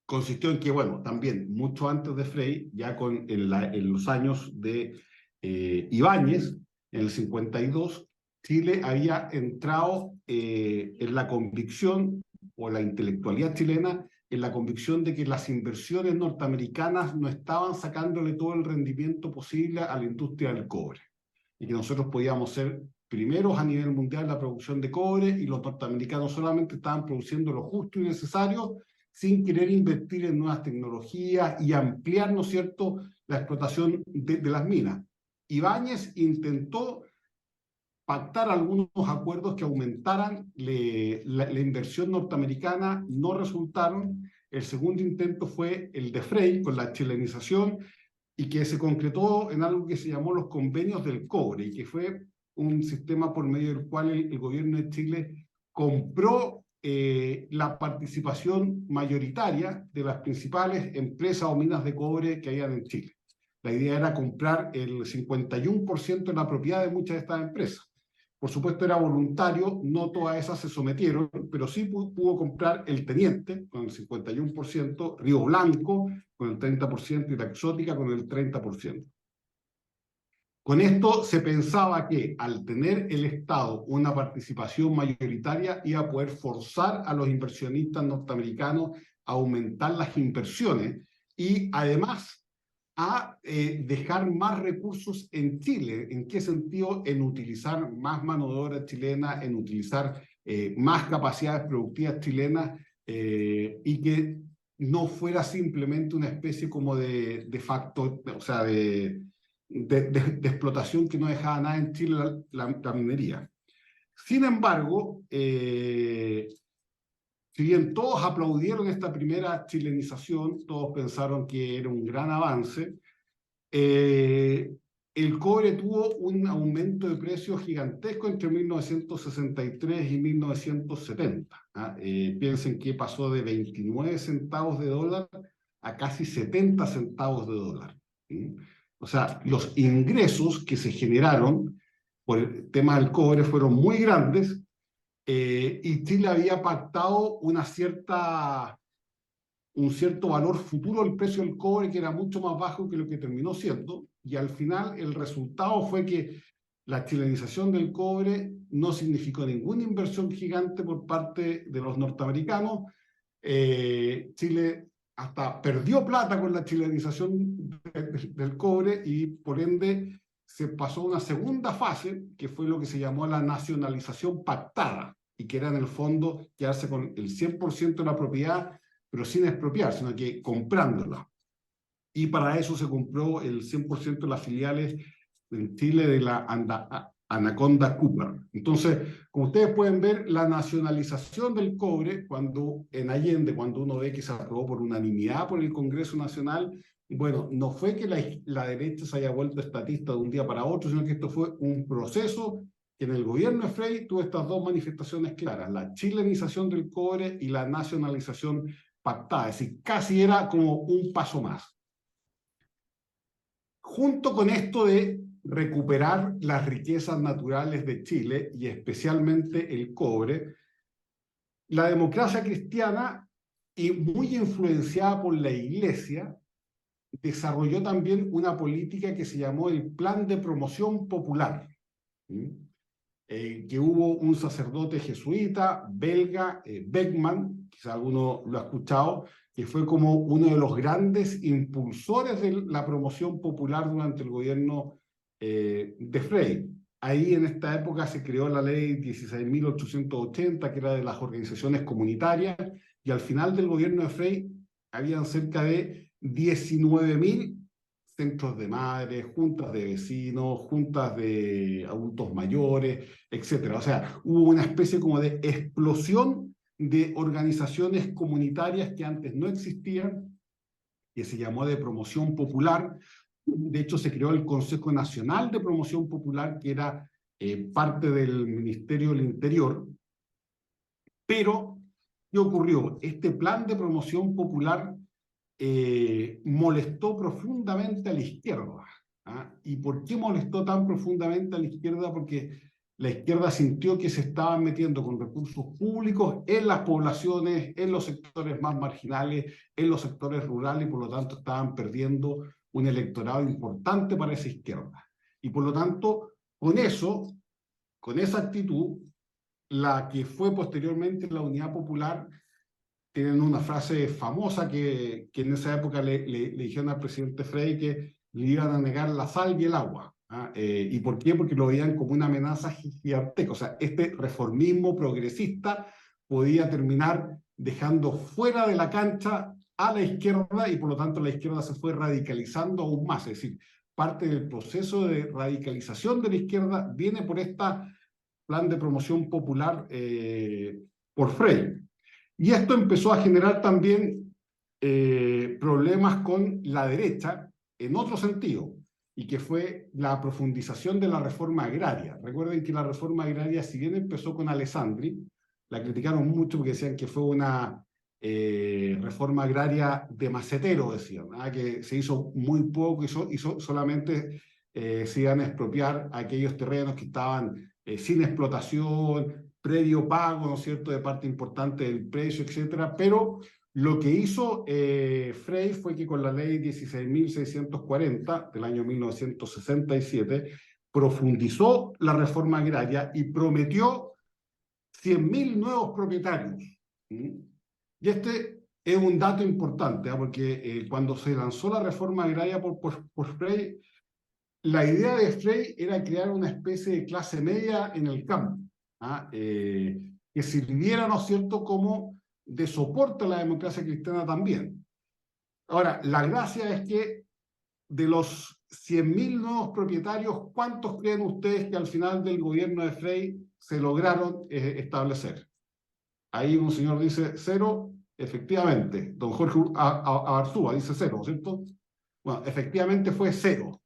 Consistió en que, bueno, también mucho antes de Frei, ya en los años de Ibáñez, en el 52, Chile había entrado en la convicción, o la intelectualidad chilena, en la convicción de que las inversiones norteamericanas no estaban sacándole todo el rendimiento posible a la industria del cobre, y que nosotros podíamos ser primeros a nivel mundial en la producción de cobre, y los norteamericanos solamente estaban produciendo lo justo y necesario, sin querer invertir en nuevas tecnologías y ampliar, ¿no es cierto?, la explotación de las minas. Ibáñez intentó pactar algunos acuerdos que aumentaran la inversión norteamericana, no resultaron. El segundo intento fue el de Frei, con la chilenización, y que se concretó en algo que se llamó los convenios del cobre, y que fue un sistema por medio del cual el gobierno de Chile compró la participación mayoritaria de las principales empresas o minas de cobre que habían en Chile. La idea era comprar el 51% de la propiedad de muchas de estas empresas. Por supuesto era voluntario, no todas esas se sometieron, pero sí pudo comprar el Teniente con el 51%, Río Blanco con el 30% y la Exótica con el 30%. Con esto se pensaba que al tener el Estado una participación mayoritaria iba a poder forzar a los inversionistas norteamericanos a aumentar las inversiones y además a dejar más recursos en Chile. ¿En qué sentido? En utilizar más mano de obra chilena, en utilizar más capacidades productivas chilenas, y que no fuera simplemente una especie como de facto, o sea, de explotación que no dejaba nada en Chile, la minería. Sin embargo, si bien todos aplaudieron esta primera chilenización, todos pensaron que era un gran avance, el cobre tuvo un aumento de precios gigantesco entre 1963 y 1970. Piensen que pasó de 29 centavos de dólar a casi 70 centavos de dólar. O sea, los ingresos que se generaron por el tema del cobre fueron muy grandes, y Chile había pactado una cierta un cierto valor futuro del precio del cobre que era mucho más bajo que lo que terminó siendo, y al final el resultado fue que la chilenización del cobre no significó ninguna inversión gigante por parte de los norteamericanos. Chile hasta perdió plata con la chilenización del cobre y por ende se pasó a una segunda fase, que fue lo que se llamó la nacionalización pactada, y que era en el fondo quedarse con el 100% de la propiedad, pero sin expropiar, sino que comprándola. Y para eso se compró el 100% de las filiales en Chile de la Anaconda Copper. Entonces, como ustedes pueden ver, la nacionalización del cobre, cuando en Allende, cuando uno ve que se aprobó por unanimidad por el Congreso Nacional, bueno, no fue que la derecha se haya vuelto estatista de un día para otro, sino que esto fue un proceso que en el gobierno de Frei tuvo estas dos manifestaciones claras, la chilenización del cobre y la nacionalización pactada, es decir, casi era como un paso más. Junto con esto de recuperar las riquezas naturales de Chile y especialmente el cobre, la democracia cristiana, y muy influenciada por la Iglesia, desarrolló también una política que se llamó el Plan de Promoción Popular, que hubo un sacerdote jesuita belga, Beckman, quizá alguno lo ha escuchado, que fue como uno de los grandes impulsores de la promoción popular durante el gobierno de Frei. Ahí en esta época se creó la ley 16.880, que era de las organizaciones comunitarias, y al final del gobierno de Frei habían cerca de 19.000 centros de madres, juntas de vecinos, juntas de adultos mayores, etc. O sea, hubo una especie como de explosión de organizaciones comunitarias que antes no existían, que se llamó de promoción popular. De hecho, se creó el Consejo Nacional de Promoción Popular, que era parte del Ministerio del Interior. Pero, ¿qué ocurrió? Este plan de promoción popular molestó profundamente a la izquierda. ¿Ah? ¿Y por qué molestó tan profundamente a la izquierda? Porque la izquierda sintió que se estaban metiendo con recursos públicos en las poblaciones, en los sectores más marginales, en los sectores rurales, y por lo tanto estaban perdiendo un electorado importante para esa izquierda. Y por lo tanto, con eso, con esa actitud, la que fue posteriormente la Unidad Popular, tienen una frase famosa que en esa época le dijeron al presidente Frei que le iban a negar la sal y el agua. ¿Ah? ¿Y por qué? Porque lo veían como una amenaza gigantesca. O sea, este reformismo progresista podía terminar dejando fuera de la cancha a la izquierda, y por lo tanto la izquierda se fue radicalizando aún más. Es decir, parte del proceso de radicalización de la izquierda viene por este plan de promoción popular por Frei. Y esto empezó a generar también problemas con la derecha en otro sentido, y que fue la profundización de la reforma agraria. Recuerden que la reforma agraria, si bien empezó con Alessandri, la criticaron mucho porque decían que fue una reforma agraria de macetero, decían, que se hizo muy poco y solamente se iban a expropiar aquellos terrenos que estaban sin explotación, previo pago, ¿no es cierto?, de parte importante del precio, etcétera. Pero lo que hizo Frei fue que con la ley 16.640 del año 1967 profundizó la reforma agraria y prometió 100.000 nuevos propietarios. Y este es un dato importante, porque cuando se lanzó la reforma agraria por Frei, la idea de Frei era crear una especie de clase media en el campo, que sirviera, ¿no es cierto?, como de soporte a la democracia cristiana también. Ahora, la gracia es que de los 100.000 nuevos propietarios, ¿cuántos creen ustedes que al final del gobierno de Frei se lograron establecer? Ahí un señor dice 0, efectivamente. Don Jorge Abarzúa dice 0, ¿cierto? Bueno, efectivamente fue 0.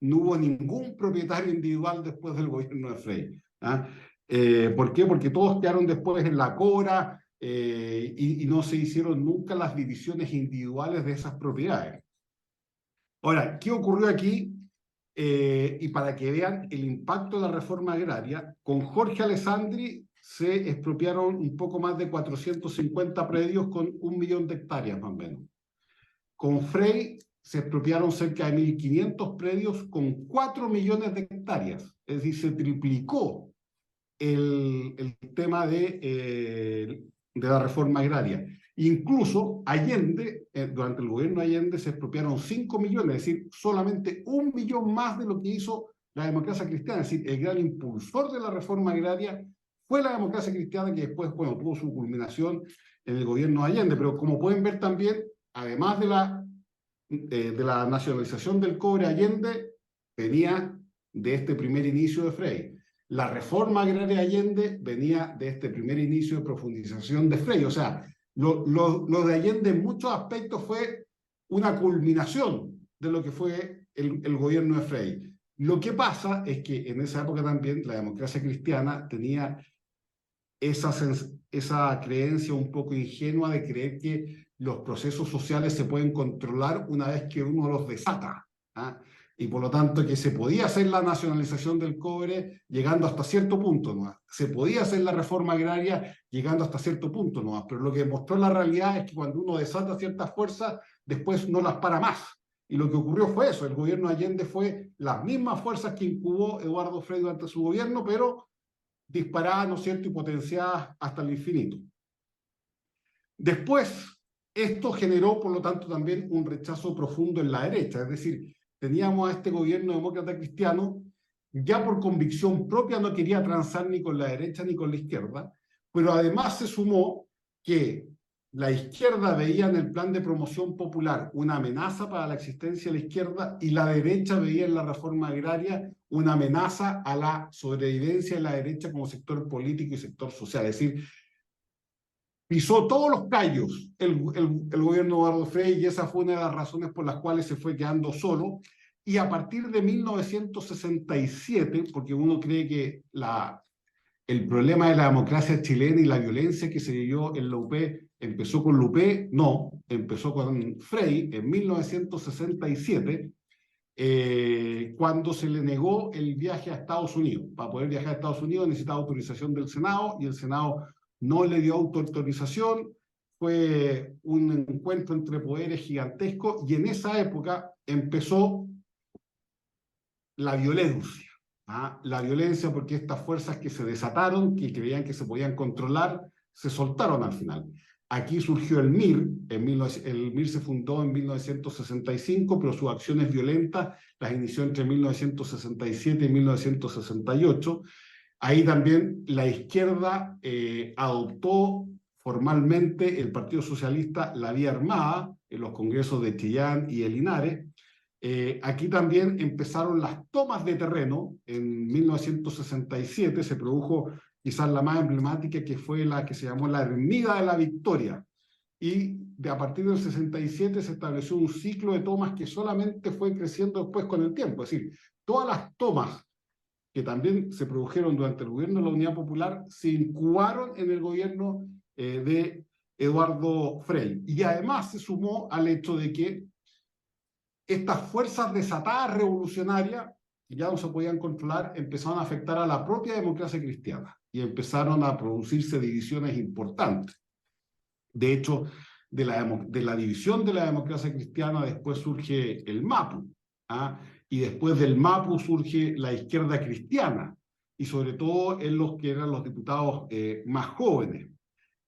No hubo ningún propietario individual después del gobierno de Frei. ¿Por qué? Porque todos quedaron después en la cora y no se hicieron nunca las divisiones individuales de esas propiedades. Ahora, ¿qué ocurrió aquí? Y para que vean el impacto de la reforma agraria, con Jorge Alessandri se expropiaron un poco más de 450 predios con 1 millón de hectáreas más o menos. Con Frey se expropiaron cerca de 1.500 predios con 4 millones de hectáreas. Es decir, se triplicó el tema de la reforma agraria. Incluso Allende, durante el gobierno de Allende, se expropiaron 5 millones, es decir, solamente 1 millón más de lo que hizo la democracia cristiana. Es decir, el gran impulsor de la reforma agraria fue la democracia cristiana, que después, bueno, tuvo su culminación en el gobierno de Allende. Pero como pueden ver también, además de la nacionalización del cobre, Allende venía de este primer inicio de Frey. La reforma agraria de Allende venía de este primer inicio de profundización de Frey. O sea, lo de Allende en muchos aspectos fue una culminación de lo que fue el gobierno de Frey. Lo que pasa es que en esa época también la democracia cristiana tenía esa creencia un poco ingenua de creer que los procesos sociales se pueden controlar una vez que uno los desata, ¿ah? Y por lo tanto que se podía hacer la nacionalización del cobre llegando hasta cierto punto nomás. Se podía hacer la reforma agraria llegando hasta cierto punto nomás, pero lo que mostró la realidad es que cuando uno desata ciertas fuerzas, después no las para más. Y lo que ocurrió fue eso, el gobierno de Allende fue las mismas fuerzas que incubó Eduardo Frei durante su gobierno, pero disparadas, ¿no es cierto?, y potenciadas hasta el infinito. Después, esto generó, por lo tanto, también un rechazo profundo en la derecha, es decir, teníamos a este gobierno demócrata cristiano, ya por convicción propia no quería transar ni con la derecha ni con la izquierda, pero además se sumó que la izquierda veía en el plan de promoción popular una amenaza para la existencia de la izquierda y la derecha veía en la reforma agraria una amenaza a la sobrevivencia de la derecha como sector político y sector social. Es decir, pisó todos los callos el gobierno de Eduardo Frei y esa fue una de las razones por las cuales se fue quedando solo. Y a partir de 1967, porque uno cree que el problema de la democracia chilena y la violencia que se vivió en la UP empezó con la UP, no, empezó con Frei en 1967, cuando se le negó el viaje a Estados Unidos. Para poder viajar a Estados Unidos necesitaba autorización del Senado y el Senado no le dio autorización. Fue un encuentro entre poderes gigantesco y en esa época empezó la violencia. La violencia porque estas fuerzas que se desataron, que creían que se podían controlar, se soltaron al final. Aquí surgió el MIR, el MIR se fundó en 1965, pero sus acciones violentas las inició entre 1967 y 1968. Ahí también la izquierda adoptó formalmente el Partido Socialista la vía armada en los congresos de Chillán y de Linares. Aquí también empezaron las tomas de terreno. En 1967 se produjo quizás la más emblemática, que fue la que se llamó la Avenida de la Victoria. Y a partir del 67 se estableció un ciclo de tomas que solamente fue creciendo después con el tiempo. Es decir, todas las tomas que también se produjeron durante el gobierno de la Unidad Popular se incubaron en el gobierno de Eduardo Frei. Y además se sumó al hecho de que estas fuerzas desatadas revolucionarias, que ya no se podían controlar, empezaron a afectar a la propia democracia cristiana y empezaron a producirse divisiones importantes. De hecho, de la división de la democracia cristiana después surge el MAPU, y después del MAPU surge la izquierda cristiana, y sobre todo en los que eran los diputados más jóvenes.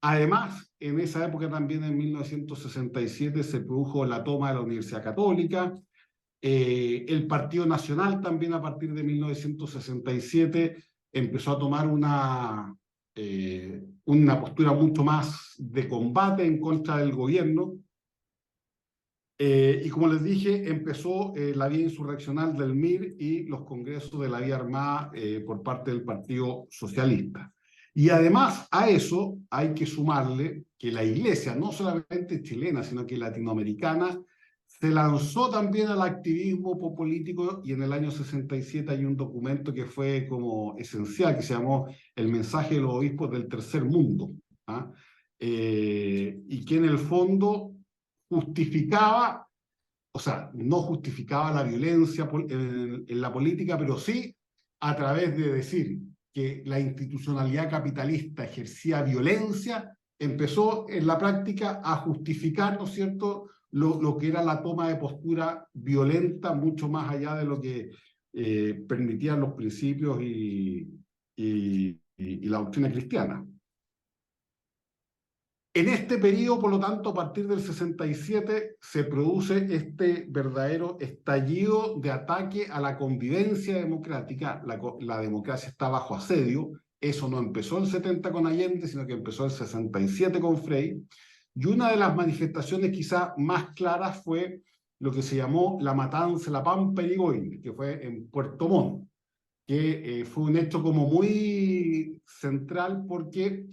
Además, en esa época también, en 1967, se produjo la toma de la Universidad Católica. El Partido Nacional también a partir de 1967 empezó a tomar una postura mucho más de combate en contra del gobierno. Y como les dije, empezó la vía insurreccional del MIR y los congresos de la vía armada por parte del Partido Socialista. Y además a eso hay que sumarle que la Iglesia, no solamente chilena, sino que latinoamericana, se lanzó también al activismo político, y en el año 67 hay un documento que fue como esencial, que se llamó El mensaje de los obispos del tercer mundo, y que en el fondo justificaba, o sea, no justificaba la violencia en la política, pero sí a través de decir que la institucionalidad capitalista ejercía violencia, empezó en la práctica a justificar, ¿no es cierto?, lo que era la toma de postura violenta, mucho más allá de lo que permitían los principios y la doctrina cristiana. En este periodo, por lo tanto, a partir del 67, se produce este verdadero estallido de ataque a la convivencia democrática. La democracia está bajo asedio. Eso no empezó el 70 con Allende, sino que empezó el 67 con Frei. Y una de las manifestaciones quizá más claras fue lo que se llamó la matanza, la Pampa Irigoyen, que fue en Puerto Montt, que fue un hecho como muy central porque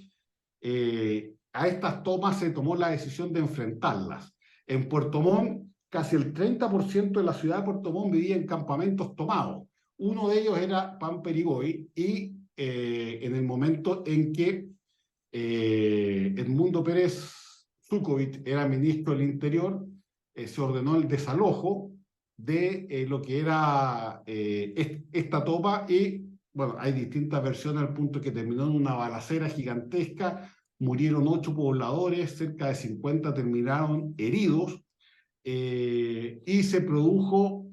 a estas tomas se tomó la decisión de enfrentarlas. En Puerto Montt, casi el 30% de la ciudad de Puerto Montt vivía en campamentos tomados. Uno de ellos era Pampa Irigoyen y en el momento en que Edmundo Pérez Zukovich era ministro del Interior, se ordenó el desalojo de lo que era esta toma y, bueno, hay distintas versiones al punto que terminó en una balacera gigantesca, murieron 8 pobladores, cerca de 50 terminaron heridos y se produjo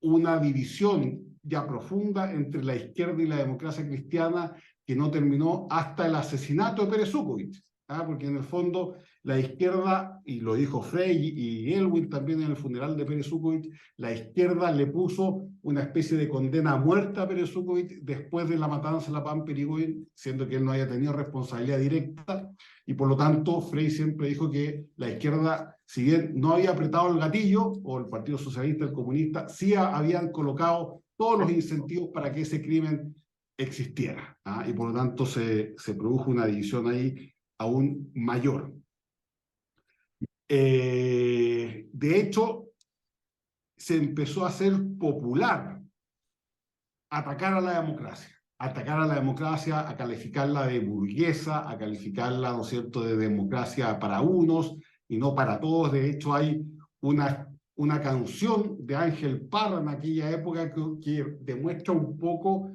una división ya profunda entre la izquierda y la democracia cristiana que no terminó hasta el asesinato de Pérez Zukovich, porque en el fondo la izquierda, y lo dijo Frey y Elwin también en el funeral de Pérez Zukovich, la izquierda le puso una especie de condena a muerte a Pérez Zukovich después de la matanza de la Pampa Irigoyen, siendo que él no haya tenido responsabilidad directa, y por lo tanto Frey siempre dijo que la izquierda, si bien no había apretado el gatillo, o el Partido Socialista, el Comunista, sí habían colocado todos los incentivos para que ese crimen existiera, y por lo tanto se produjo una división ahí aún mayor. De hecho, se empezó a hacer popular atacar a la democracia, a calificarla de burguesa, a calificarla, ¿no es cierto?, de democracia para unos y no para todos. De hecho, hay una canción de Ángel Parra en aquella época que demuestra un poco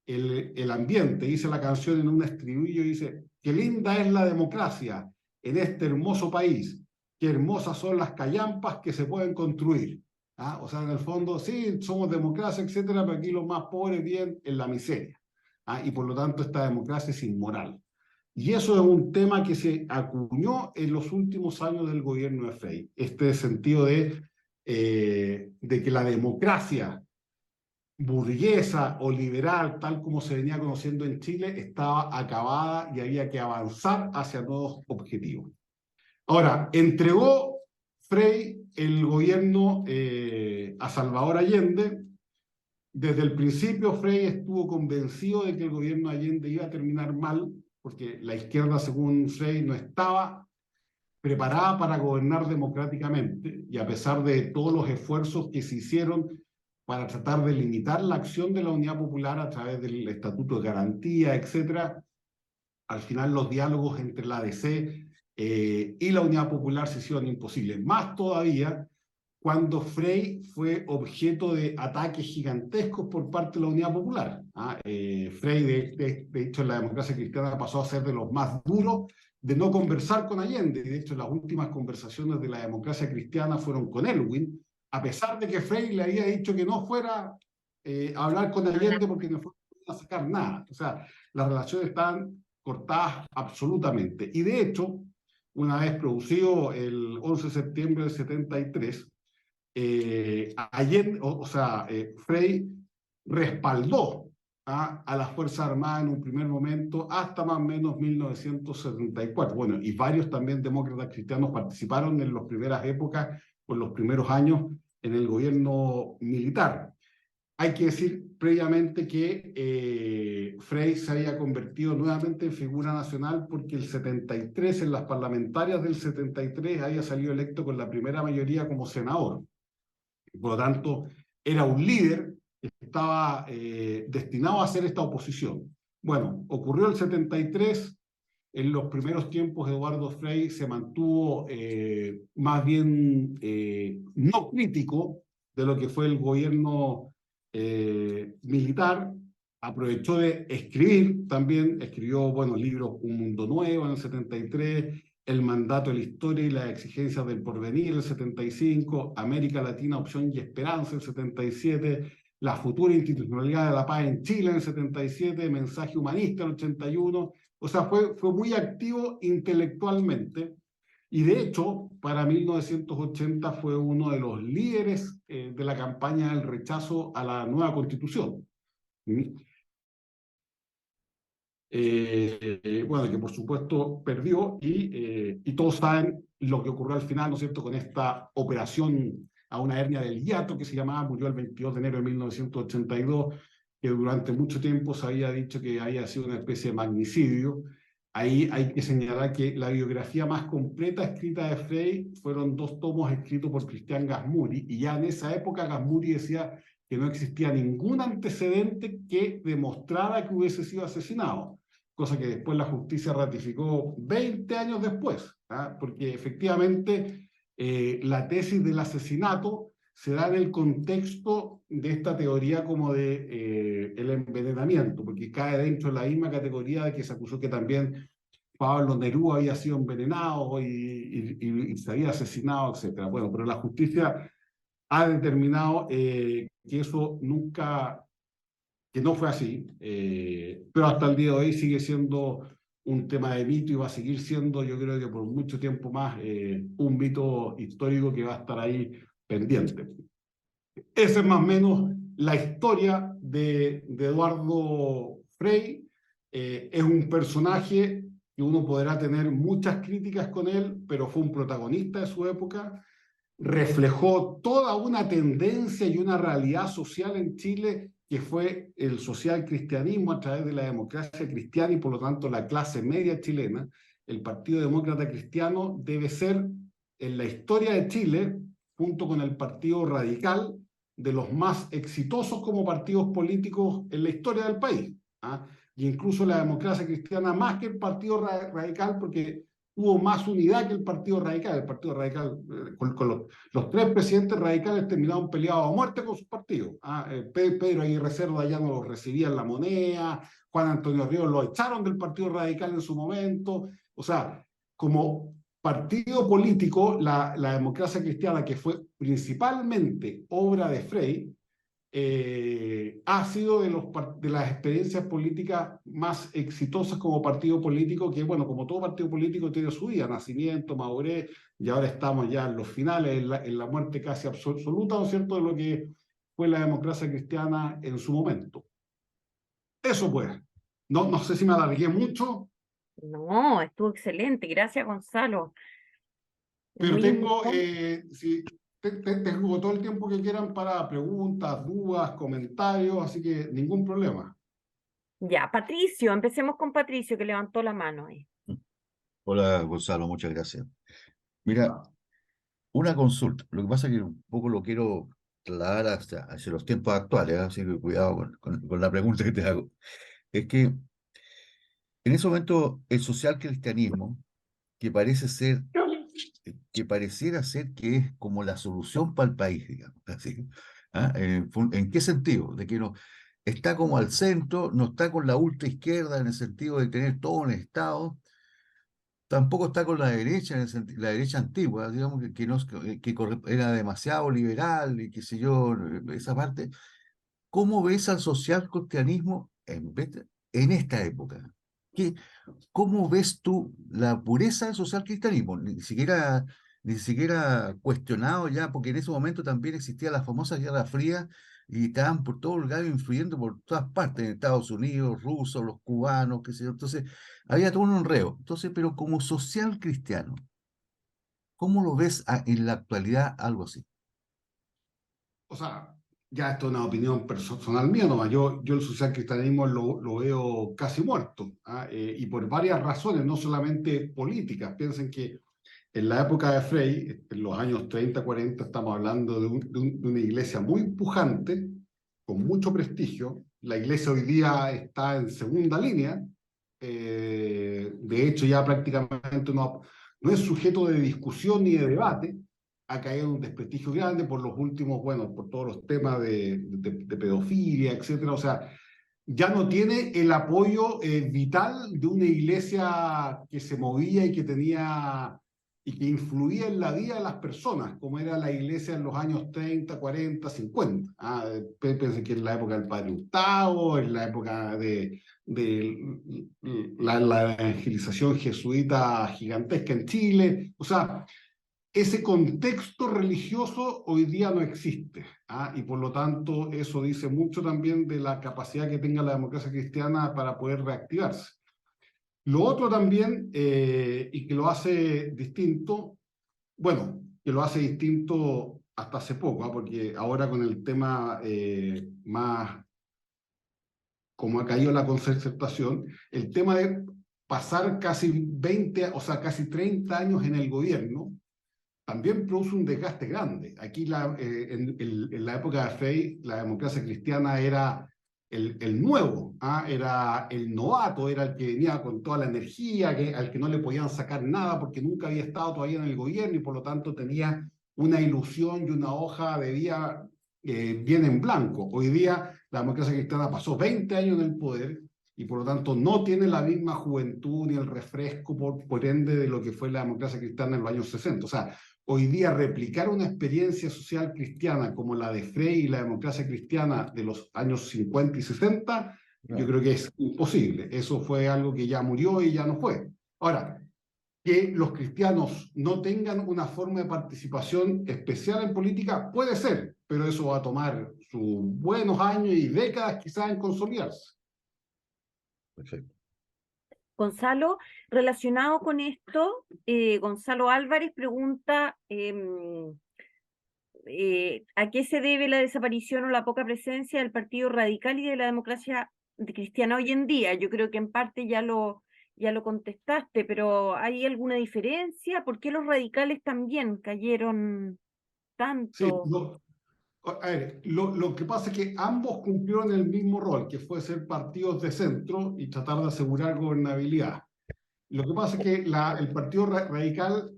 el ambiente. Dice la canción en un estribillo, dice: qué linda es la democracia en este hermoso país, qué hermosas son las callampas que se pueden construir. O sea, en el fondo, sí, somos democracia, etcétera, pero aquí los más pobres viven en la miseria. Y por lo tanto, esta democracia es inmoral. Y eso es un tema que se acuñó en los últimos años del gobierno de Frei. Este sentido de que la democracia burguesa o liberal, tal como se venía conociendo en Chile, estaba acabada y había que avanzar hacia nuevos objetivos. Ahora, entregó Frei el gobierno a Salvador Allende. Desde el principio Frei estuvo convencido de que el gobierno Allende iba a terminar mal, porque la izquierda, según Frei, no estaba preparada para gobernar democráticamente, y a pesar de todos los esfuerzos que se hicieron para tratar de limitar la acción de la Unidad Popular a través del Estatuto de Garantía, etcétera, al final los diálogos entre la ADC y la Unidad Popular se hicieron imposibles. Más todavía cuando Frei fue objeto de ataques gigantescos por parte de la Unidad Popular. Frei, de hecho, en la democracia cristiana pasó a ser de los más duros de no conversar con Allende. De hecho, las últimas conversaciones de la democracia cristiana fueron con Elwin, a pesar de que Frei le había dicho que no fuera a hablar con Allende porque no fuera a sacar nada. O sea, las relaciones estaban cortadas absolutamente. Y de hecho, una vez producido el 11 de septiembre del 73, Frei respaldó a las Fuerzas Armadas en un primer momento hasta más o menos 1974. Bueno, y varios también demócratas cristianos participaron en las primeras épocas, o en los primeros años, en el gobierno militar. Hay que decir previamente que Frei se había convertido nuevamente en figura nacional porque el 73, en las parlamentarias del 73, había salido electo con la primera mayoría como senador. Por lo tanto, era un líder que estaba destinado a hacer esta oposición. Bueno, ocurrió el 73. En los primeros tiempos, Eduardo Frei se mantuvo más bien no crítico de lo que fue el gobierno militar, aprovechó de escribir también, escribió, bueno, libros Un Mundo Nuevo en el 73, El Mandato de la Historia y las Exigencias del Porvenir en el 75, América Latina, Opción y Esperanza en el 77, La Futura Institucionalidad de la Paz en Chile en el 77, Mensaje Humanista en el 81, o sea, fue muy activo intelectualmente. Y de hecho, para 1980 fue uno de los líderes de la campaña del rechazo a la nueva constitución. Bueno, que por supuesto perdió y todos saben lo que ocurrió al final, ¿no es cierto?, con esta operación a una hernia del hiato que se llamaba, murió el 22 de enero de 1982, que durante mucho tiempo se había dicho que había sido una especie de magnicidio. Ahí hay que señalar que la biografía más completa escrita de Frey fueron 2 tomos escritos por Cristian Gasmuri, y ya en esa época Gasmuri decía que no existía ningún antecedente que demostrara que hubiese sido asesinado, cosa que después la justicia ratificó 20 años después, ¿ah? Porque efectivamente la tesis del asesinato se da en el contexto de esta teoría como de el envenenamiento, porque cae dentro de la misma categoría de que se acusó que también Pablo Neruda había sido envenenado y se había asesinado, etc. Bueno, pero la justicia ha determinado que eso nunca, que no fue así, pero hasta el día de hoy sigue siendo un tema de mito y va a seguir siendo, yo creo que por mucho tiempo más, un mito histórico que va a estar ahí pendiente. Esa es más o menos la historia de Eduardo Frei. Es un personaje que uno podrá tener muchas críticas con él, pero fue un protagonista de su época, reflejó toda una tendencia y una realidad social en Chile que fue el social cristianismo a través de la democracia cristiana y por lo tanto la clase media chilena. El Partido Demócrata Cristiano debe ser en la historia de Chile, junto con el Partido Radical, de los más exitosos como partidos políticos en la historia del país, ¿ah? Y incluso la democracia cristiana más que el Partido Radical, porque hubo más unidad que el Partido Radical. El Partido Radical, con los 3 presidentes radicales terminaron peleados a muerte con sus partidos. Pedro Aguirre Cerda ya no lo recibía en La Moneda, Juan Antonio Ríos lo echaron del Partido Radical en su momento. O sea, como partido político, la democracia cristiana, que fue principalmente obra de Frei, ha sido de las experiencias políticas más exitosas como partido político, que bueno, como todo partido político tiene su día, nacimiento, madurez, y ahora estamos ya en los finales, en la muerte casi absoluta, ¿no es cierto?, de lo que fue la democracia cristiana en su momento. Eso pues, no sé si me alargué mucho, No, estuvo excelente. Gracias, Gonzalo. pero Muy tengo, interesante. tengo todo el tiempo que quieran para preguntas, dudas, comentarios, así que ningún problema. Ya, Patricio, empecemos con Patricio, que levantó la mano ahí. Hola Gonzalo, muchas gracias. Mira, una consulta. Lo que pasa es que un poco lo quiero trasladar hacia los tiempos actuales, ¿eh? Así que cuidado con la pregunta que te hago. Es que en ese momento el social cristianismo, que parece ser, que pareciera ser que es como la solución para el país, digamos, así. ¿Ah? ¿En qué sentido? De que no está como al centro, no está con la ultra izquierda en el sentido de tener todo un Estado. Tampoco está con la derecha, la derecha antigua, digamos que, era demasiado liberal y qué sé yo, esa parte. ¿Cómo ves al social cristianismo en esta época? ¿Qué, ¿Cómo ves tú la pureza del social cristianismo? Ni siquiera cuestionado ya, porque en ese momento también existía la famosa Guerra Fría y estaban por todo el lugar influyendo por todas partes, en Estados Unidos, rusos, los cubanos, qué sé yo. Entonces, había todo un enredo. Entonces, pero como social cristiano, ¿cómo lo ves en la actualidad algo así? O sea, ya esto es una opinión personal mía nomás. Yo el social cristianismo lo veo casi muerto, ¿ah? Y por varias razones, no solamente políticas. Piensen que en la época de Frei, en los años 30, 40, estamos hablando de una iglesia muy pujante, con mucho prestigio. La iglesia hoy día está en segunda línea. De hecho, ya prácticamente no es sujeto de discusión ni de debate. Ha caído en un desprestigio grande por los últimos, bueno, por todos los temas de pedofilia, etcétera. O sea, ya no tiene el apoyo vital de una iglesia que se movía y que tenía y que influía en la vida de las personas, como era la iglesia en los años 30, 40, 50. Pensé que en la época del Padre Hurtado, en la época de la evangelización jesuita gigantesca en Chile. O sea, ese contexto religioso hoy día no existe, y por lo tanto eso dice mucho también de la capacidad que tenga la democracia cristiana para poder reactivarse. Lo otro también, y que lo hace distinto, bueno, que lo hace distinto hasta hace poco, porque ahora con el tema más, como ha caído la concertación, el tema de pasar casi 20, o sea, casi 30 años en el gobierno, también produce un desgaste grande. Aquí en la época de Frei, la democracia cristiana era el nuevo, era el novato, era el que venía con toda la energía, al que no le podían sacar nada porque nunca había estado todavía en el gobierno y por lo tanto tenía una ilusión y una hoja de vida bien en blanco. Hoy día la democracia cristiana pasó 20 años en el poder y por lo tanto no tiene la misma juventud ni el refresco por ende de lo que fue la democracia cristiana en los años 60. O sea, hoy día replicar una experiencia social cristiana como la de Frei y la democracia cristiana de los años 50 y 60, yo creo que es imposible. Eso fue algo que ya murió y ya no fue. Ahora, que los cristianos no tengan una forma de participación especial en política, puede ser, pero eso va a tomar sus buenos años y décadas quizás en consolidarse. Perfecto. Gonzalo, relacionado con esto, Gonzalo Álvarez pregunta ¿a qué se debe la desaparición o la poca presencia del Partido Radical y de la democracia cristiana hoy en día? Yo creo que en parte ya lo contestaste, pero ¿hay alguna diferencia? ¿Por qué los radicales también cayeron Sí, tanto? a ver, lo que pasa es que ambos cumplieron el mismo rol, que fue ser partidos de centro y tratar de asegurar gobernabilidad. Lo que pasa es que el Partido Radical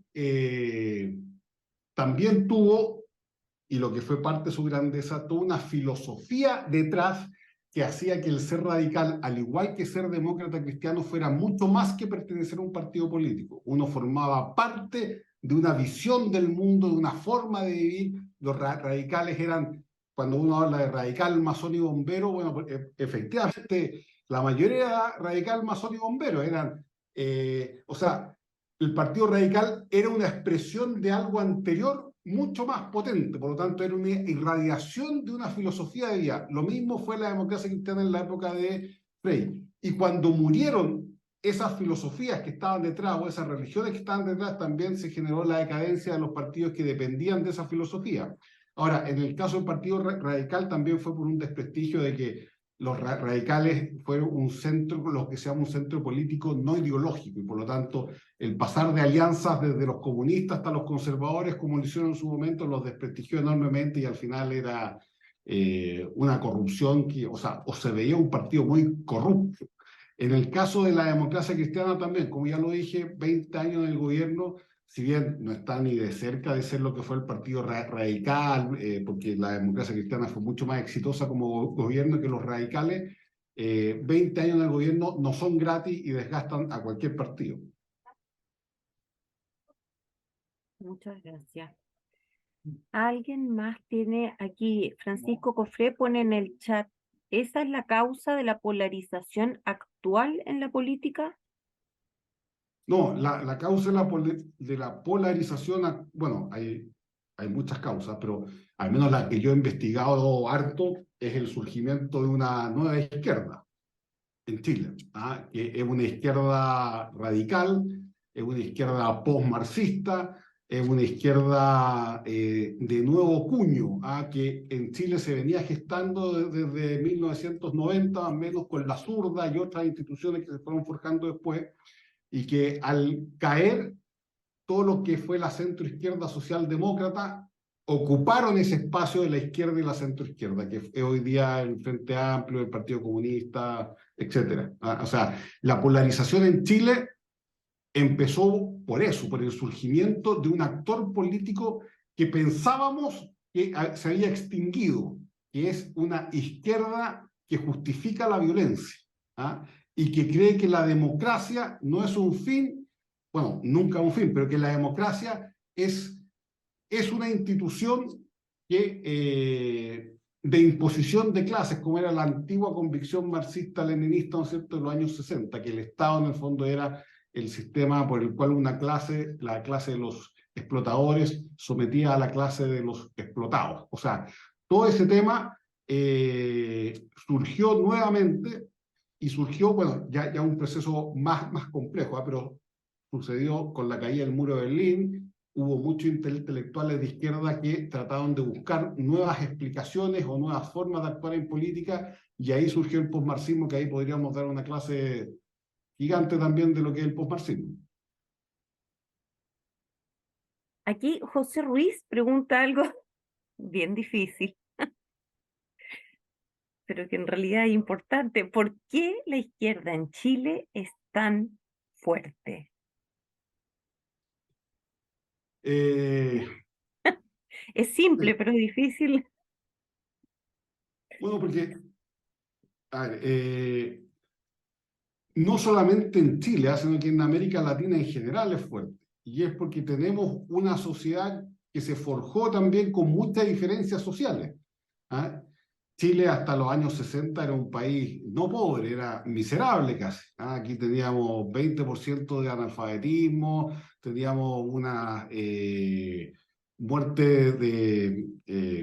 también tuvo, y lo que fue parte de su grandeza, tuvo una filosofía detrás que hacía que el ser radical, al igual que ser demócrata cristiano, fuera mucho más que pertenecer a un partido político. Uno formaba parte de una visión del mundo, de una forma de vivir. Los radicales eran, cuando uno habla de radical, masón y bombero, bueno, efectivamente, la mayoría era radical, masón y bombero. O sea, el Partido Radical era una expresión de algo anterior mucho más potente, por lo tanto era una irradiación de una filosofía de vida. Lo mismo fue la democracia cristiana en la época de Frei. Y cuando murieron esas filosofías que estaban detrás o esas religiones que estaban detrás, también se generó la decadencia de los partidos que dependían de esa filosofía. Ahora, en el caso del Partido Radical también fue por un desprestigio de que los radicales fueron un centro, lo que se llama un centro político no ideológico, y por lo tanto el pasar de alianzas desde los comunistas hasta los conservadores, como lo hicieron en su momento, los desprestigió enormemente y al final era una corrupción, o se veía un partido muy corrupto. En el caso de la democracia cristiana también, como ya lo dije, 20 años en el gobierno, si bien no está ni de cerca de ser lo que fue el Partido Radical, porque la democracia cristiana fue mucho más exitosa como gobierno que los radicales, 20 años en el gobierno no son gratis y desgastan a cualquier partido. Muchas gracias. ¿Alguien más tiene aquí? Francisco Cofré pone en el chat, ¿esa es la causa de la polarización actual en la política? No, la causa de la polarización, bueno, hay muchas causas, pero al menos la que yo he investigado harto es el surgimiento de una nueva izquierda en Chile, que es una izquierda radical, es una izquierda post-marxista, es una izquierda de nuevo cuño, que en Chile se venía gestando desde 1990, al menos con la zurda y otras instituciones que se fueron forjando después, y que al caer todo lo que fue la centroizquierda socialdemócrata, ocuparon ese espacio de la izquierda y la centroizquierda, que es hoy día el Frente Amplio, el Partido Comunista, etc. O sea, la polarización en Chile empezó por eso, por el surgimiento de un actor político que pensábamos que se había extinguido, que es una izquierda que justifica la violencia, ¿ah? Y que cree que la democracia no es un fin, bueno, nunca un fin, pero que la democracia es una institución que, de imposición de clases, como era la antigua convicción marxista-leninista, ¿no es cierto?, de los años 60, que el Estado en el fondo era el sistema por el cual una clase, la clase de los explotadores, sometía a la clase de los explotados. O sea, todo ese tema surgió nuevamente y surgió, bueno, ya un proceso más complejo, pero sucedió con la caída del muro de Berlín. Hubo muchos intelectuales de izquierda que trataron de buscar nuevas explicaciones o nuevas formas de actuar en política, y ahí surgió el posmarxismo, que ahí podríamos dar una clase gigante también de lo que es el posmarxismo. Aquí José Ruiz pregunta algo bien difícil, pero que en realidad es importante. ¿Por qué la izquierda en Chile es tan fuerte? Eh, Es simple, pero es difícil. bueno, porque a ver, no solamente en Chile, sino que en América Latina en general es fuerte. Y es porque tenemos una sociedad que se forjó también con muchas diferencias sociales, ¿ah? Chile hasta los años 60 era un país no pobre, era miserable casi, ¿ah? Aquí teníamos 20% de analfabetismo, teníamos una muerte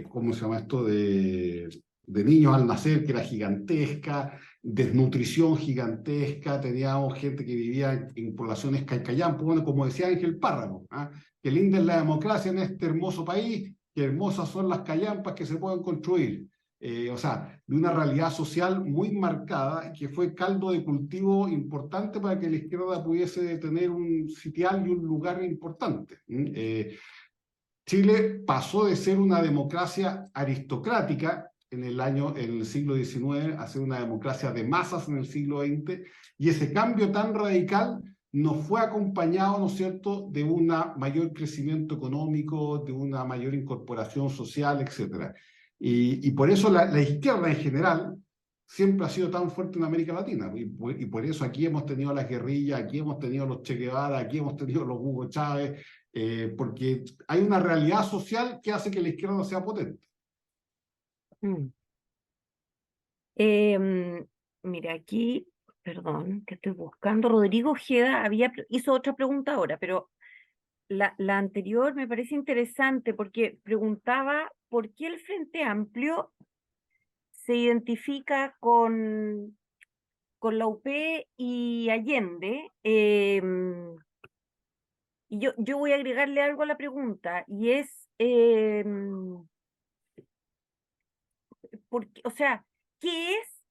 ¿cómo se llama esto?, de niños al nacer que era gigantesca, desnutrición gigantesca, teníamos gente que vivía en poblaciones calcayampo, bueno, como decía Ángel Párrago, ¿ah? Qué linda es la democracia en este hermoso país, qué hermosas son las callampas que se pueden construir. O sea, de una realidad social muy marcada, que fue caldo de cultivo importante para que la izquierda pudiese tener un sitial y un lugar importante. Chile pasó de ser una democracia aristocrática en el siglo XIX a ser una democracia de masas en el siglo XX, y ese cambio tan radical no fue acompañado, ¿no es cierto?, de un mayor crecimiento económico, de una mayor incorporación social, etc. Y por eso la izquierda en general siempre ha sido tan fuerte en América Latina, y por eso aquí hemos tenido las guerrillas, aquí hemos tenido los Che Guevara, aquí hemos tenido los Hugo Chávez, porque hay una realidad social que hace que la izquierda sea potente. Mm. Mira, aquí, perdón, que estoy buscando. Rodrigo Ojeda hizo otra pregunta ahora, pero la anterior me parece interesante porque preguntaba por qué el Frente Amplio se identifica con la UP y Allende. Y yo voy a agregarle algo a la pregunta, y es, o sea, ¿qué es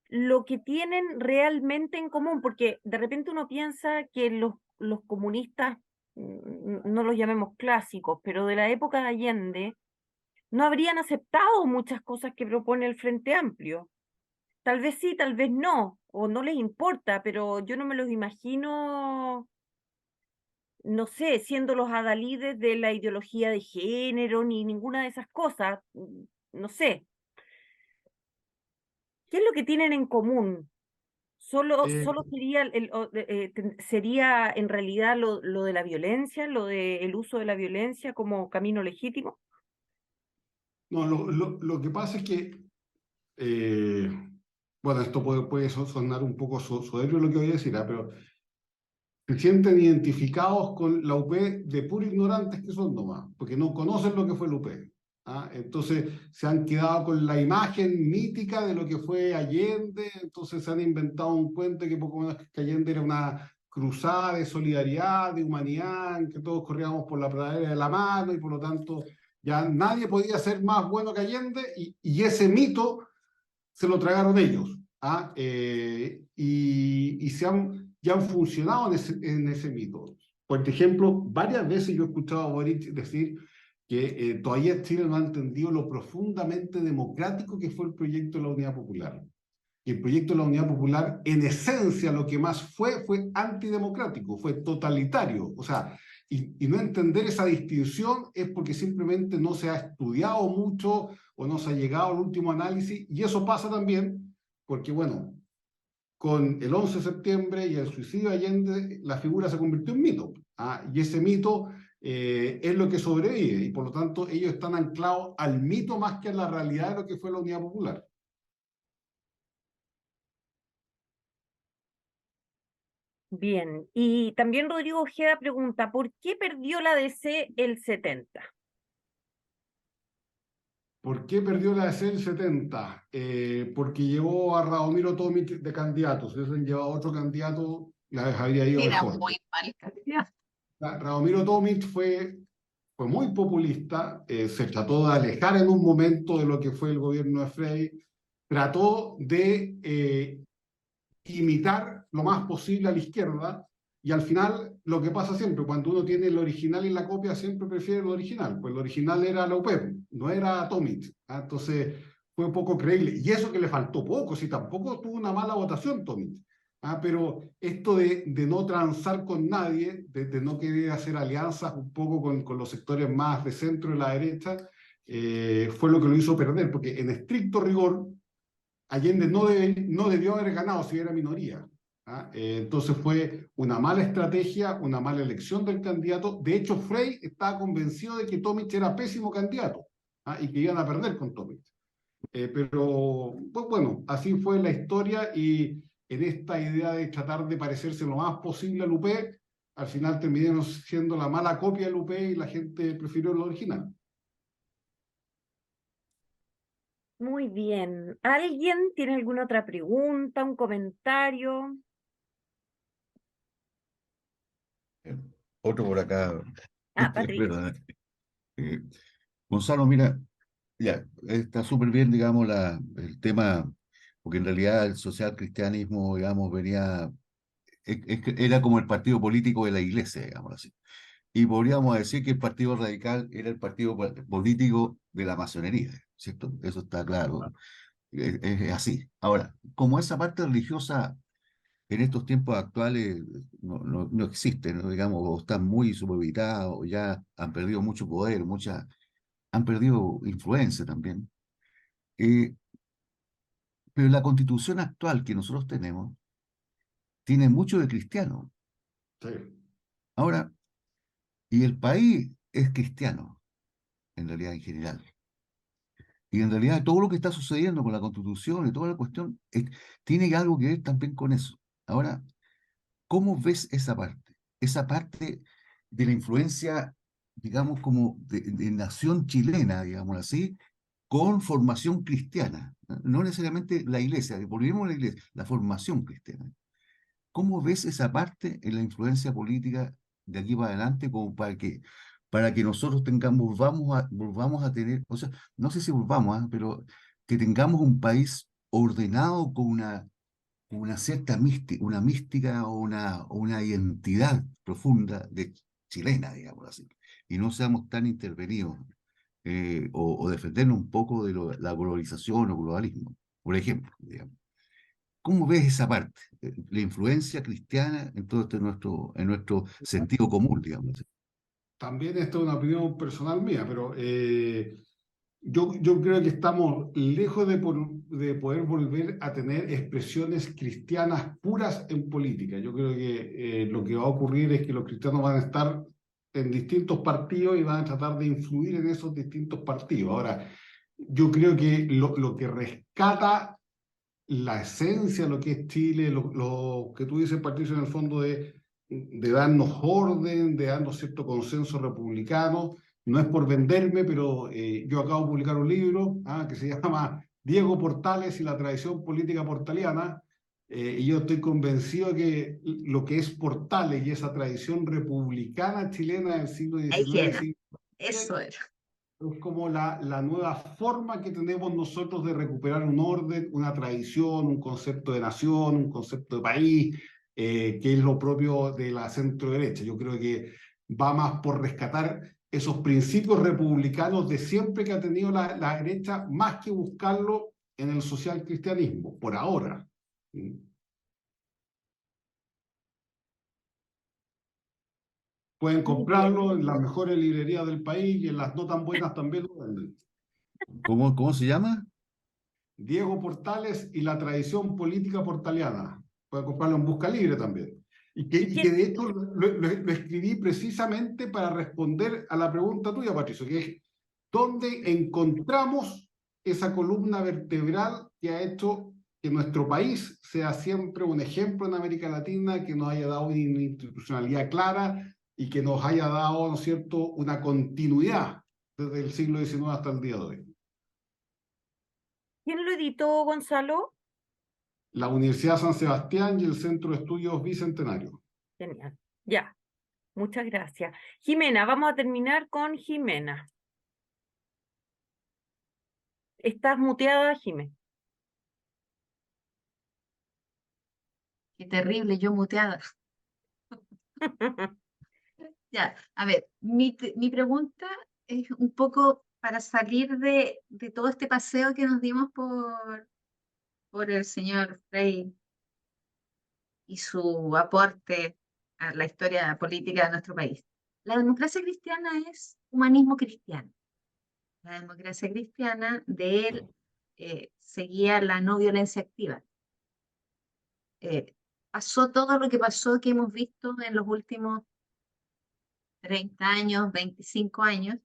lo que tienen realmente en común? Porque de repente uno piensa que los comunistas, no los llamemos clásicos, pero de la época de Allende, no habrían aceptado muchas cosas que propone el Frente Amplio. Tal vez sí, tal vez no, o no les importa, pero yo no me los imagino, no sé, siendo los adalides de la ideología de género, ni ninguna de esas cosas. No sé. ¿Qué es lo que tienen en común? Solo Eh, sería, sería en realidad lo de la violencia, lo del uso de la violencia como camino legítimo. no, lo que pasa es que, bueno, esto puede sonar un poco soberbio lo que voy a decir, pero se sienten identificados con la UP de puros ignorantes que son nomás, porque no conocen lo que fue la UP. ¿Ah? Entonces se han quedado con la imagen mítica de lo que fue Allende, entonces se han inventado un cuento que poco menos que Allende era una cruzada de solidaridad, de humanidad, en que todos corríamos por la pradera de la mano, y por lo tanto ya nadie podía ser más bueno que Allende, y ese mito se lo tragaron ellos. ¿Ah? Y ya han funcionado en ese mito. Por ejemplo, varias veces yo he escuchado a Boric decir que todavía Chile no ha entendido lo profundamente democrático que fue el proyecto de la Unidad Popular. Y el proyecto de la Unidad Popular, en esencia, lo que más fue antidemocrático, fue totalitario. O sea, y no entender esa distinción es porque simplemente no se ha estudiado mucho o no se ha llegado al último análisis, y eso pasa también porque bueno, con el 11 de septiembre y el suicidio de Allende, la figura se convirtió en mito. Y ese mito es lo que sobrevive, y por lo tanto ellos están anclados al mito más que a la realidad de lo que fue la Unidad Popular. Bien, y también Rodrigo Ojeda pregunta, ¿por qué perdió la DC el 70? ¿Por qué perdió la DC el 70? Porque llevó a Radomiro Tomic de candidato. Si hubiesen llevado a otro candidato, la habría ido Era mejor. muy mal candidato. Radomiro Tomic fue muy populista, se trató de alejar en un momento de lo que fue el gobierno de Frey, trató de imitar lo más posible a la izquierda, y al final lo que pasa siempre, cuando uno tiene el original y la copia, siempre prefiere el original, pues el original era la UPEP, no era Tomic. Entonces fue poco creíble, y eso que le faltó poco, si tampoco tuvo una mala votación Tomic. Pero esto de no transar con nadie, de no querer hacer alianzas un poco con los sectores más de centro y la derecha, fue lo que lo hizo perder, porque en estricto rigor, Allende no debió haber ganado si era minoría. Entonces fue una mala estrategia, una mala elección del candidato. De hecho, Frey estaba convencido de que Tomic era pésimo candidato, y que iban a perder con Tomic. Pero pues bueno, así fue la historia, y en esta idea de tratar de parecerse lo más posible al UP, al final terminaron siendo la mala copia del UP y la gente prefirió el original. Muy bien. ¿Alguien tiene alguna otra pregunta, un comentario? Otro por acá. Patricio. Perdón. Eh, Gonzalo, mira, ya, está súper bien, digamos, el tema, porque en realidad el social cristianismo, digamos, era como el partido político de la iglesia, digamos así. Y podríamos decir que el Partido Radical era el partido político de la masonería, ¿cierto? Eso está claro, es así. Ahora, como esa parte religiosa en estos tiempos actuales no existe, ¿no? Digamos, o están muy supeditados, o ya han perdido mucho poder, han perdido influencia también. Eh, pero la constitución actual que nosotros tenemos tiene mucho de cristiano. Sí. Ahora, y el país es cristiano, en realidad, en general. Y en realidad todo lo que está sucediendo con la constitución y toda la cuestión tiene algo que ver también con eso. Ahora, ¿cómo ves esa parte? Esa parte de la influencia, digamos, como de nación chilena, digamos así, con formación cristiana. No necesariamente la iglesia, volvemos a la iglesia, la formación cristiana. ¿Cómo ves esa parte en la influencia política de aquí para adelante como para que nosotros volvamos a tener, o sea, no sé si volvamos, pero que tengamos un país ordenado con una cierta mística, una mística o una identidad profunda de chilena, digamos así, y no seamos tan intervenidos o defendernos un poco de la globalización o globalismo, por ejemplo, digamos. ¿Cómo ves esa parte? La influencia cristiana en todo en nuestro sentido común, digamos. También esta es una opinión personal mía, pero yo creo que estamos lejos de poder volver a tener expresiones cristianas puras en política. Yo creo que lo que va a ocurrir es que los cristianos van a estar en distintos partidos y van a tratar de influir en esos distintos partidos. Ahora, yo creo que lo que rescata la esencia, lo que es Chile, lo que tú dices, Patricio, en el fondo de darnos orden, de darnos cierto consenso republicano. No es por venderme, pero yo acabo de publicar un libro que se llama Diego Portales y la tradición política portaliana, y yo estoy convencido que lo que es Portales y esa tradición republicana chilena del siglo Ahí XIX, era, siglo eso XX, era. es como la nueva forma que tenemos nosotros de recuperar un orden, una tradición, un concepto de nación, un concepto de país, que es lo propio de la centro derecha. Yo creo que va más por rescatar esos principios republicanos de siempre que ha tenido la derecha, más que buscarlo en el social cristianismo, por ahora. Pueden Muy bien. comprarlo en las mejores librerías del país, y en las no tan buenas también lo venden. ¿Cómo se llama? Diego Portales y la tradición política portaliana. Puede comprarlo en Busca Libre también. Y que de hecho lo escribí precisamente para responder a la pregunta tuya, Patricio, que es ¿dónde encontramos esa columna vertebral que ha hecho que nuestro país sea siempre un ejemplo en América Latina, que nos haya dado una institucionalidad clara y que nos haya dado, ¿no es cierto?, una continuidad desde el siglo XIX hasta el día de hoy? ¿Quién lo editó, Gonzalo? La Universidad San Sebastián y el Centro de Estudios Bicentenario. Genial. Ya, muchas gracias. Jimena, vamos a terminar con Jimena. Estás muteada, Jimena. Qué terrible, yo muteada. Ya, a ver, mi pregunta es un poco para salir de todo este paseo que nos dimos por el señor Frei y su aporte a la historia política de nuestro país. La democracia cristiana es humanismo cristiano. La democracia cristiana de él seguía la no violencia activa. Pasó todo lo que pasó, que hemos visto en los últimos 30 años, 25 años,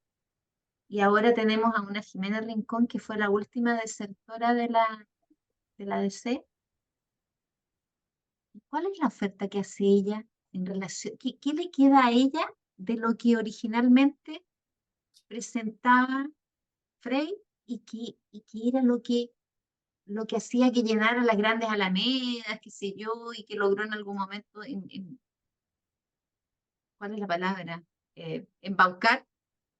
y ahora tenemos a una Jimena Rincón que fue la última desertora de la DC. ¿Cuál es la oferta que hace ella en relación? ¿Qué le queda a ella de lo que originalmente presentaba Frei y qué era lo que hacía que llenara las grandes alamedas, qué sé yo, y que logró en algún momento, ¿cuál es la palabra? Embaucar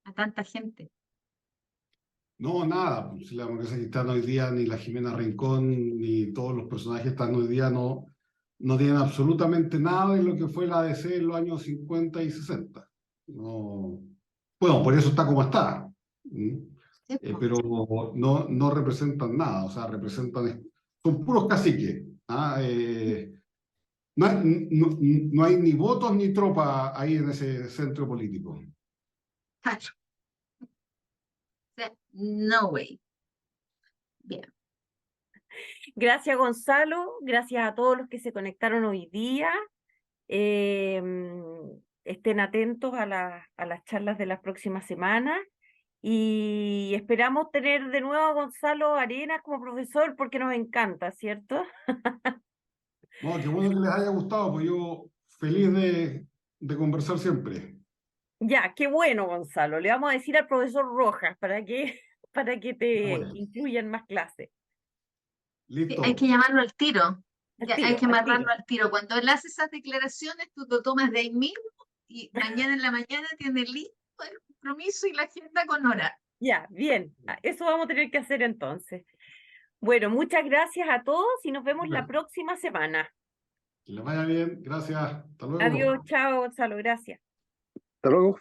a tanta gente? No, nada, pues, la democracia cristiana hoy día, ni la Jimena Rincón, ni todos los personajes que están hoy día no tienen absolutamente nada de lo que fue la ADC en los años 50 y 60. No, bueno, por eso está como está. Pero no representan nada, o sea, son puros caciques. No hay ni votos ni tropa ahí en ese centro político. Claro. O sea, no way. Bien. Gracias, Gonzalo. Gracias a todos los que se conectaron hoy día. Estén atentos a las charlas de las próximas semanas y esperamos tener de nuevo a Gonzalo Arenas como profesor porque nos encanta, ¿cierto? No, qué bueno que les haya gustado, pues yo feliz de conversar siempre. Ya, qué bueno, Gonzalo. Le vamos a decir al profesor Rojas para que te Bueno, incluya en más clases. Hay que listo. llamarlo al tiro. Hay que Al amarrarlo tiro. al tiro. Cuando él hace esas declaraciones, tú lo tomas de ahí mismo y mañana en la mañana tienes listo el compromiso y la agenda con hora. Ya, bien. Eso vamos a tener que hacer entonces. Bueno, muchas gracias a todos y nos vemos la Bueno, próxima semana. que les vaya bien, gracias, hasta Adiós, luego. chao, Gonzalo, gracias. Hasta luego.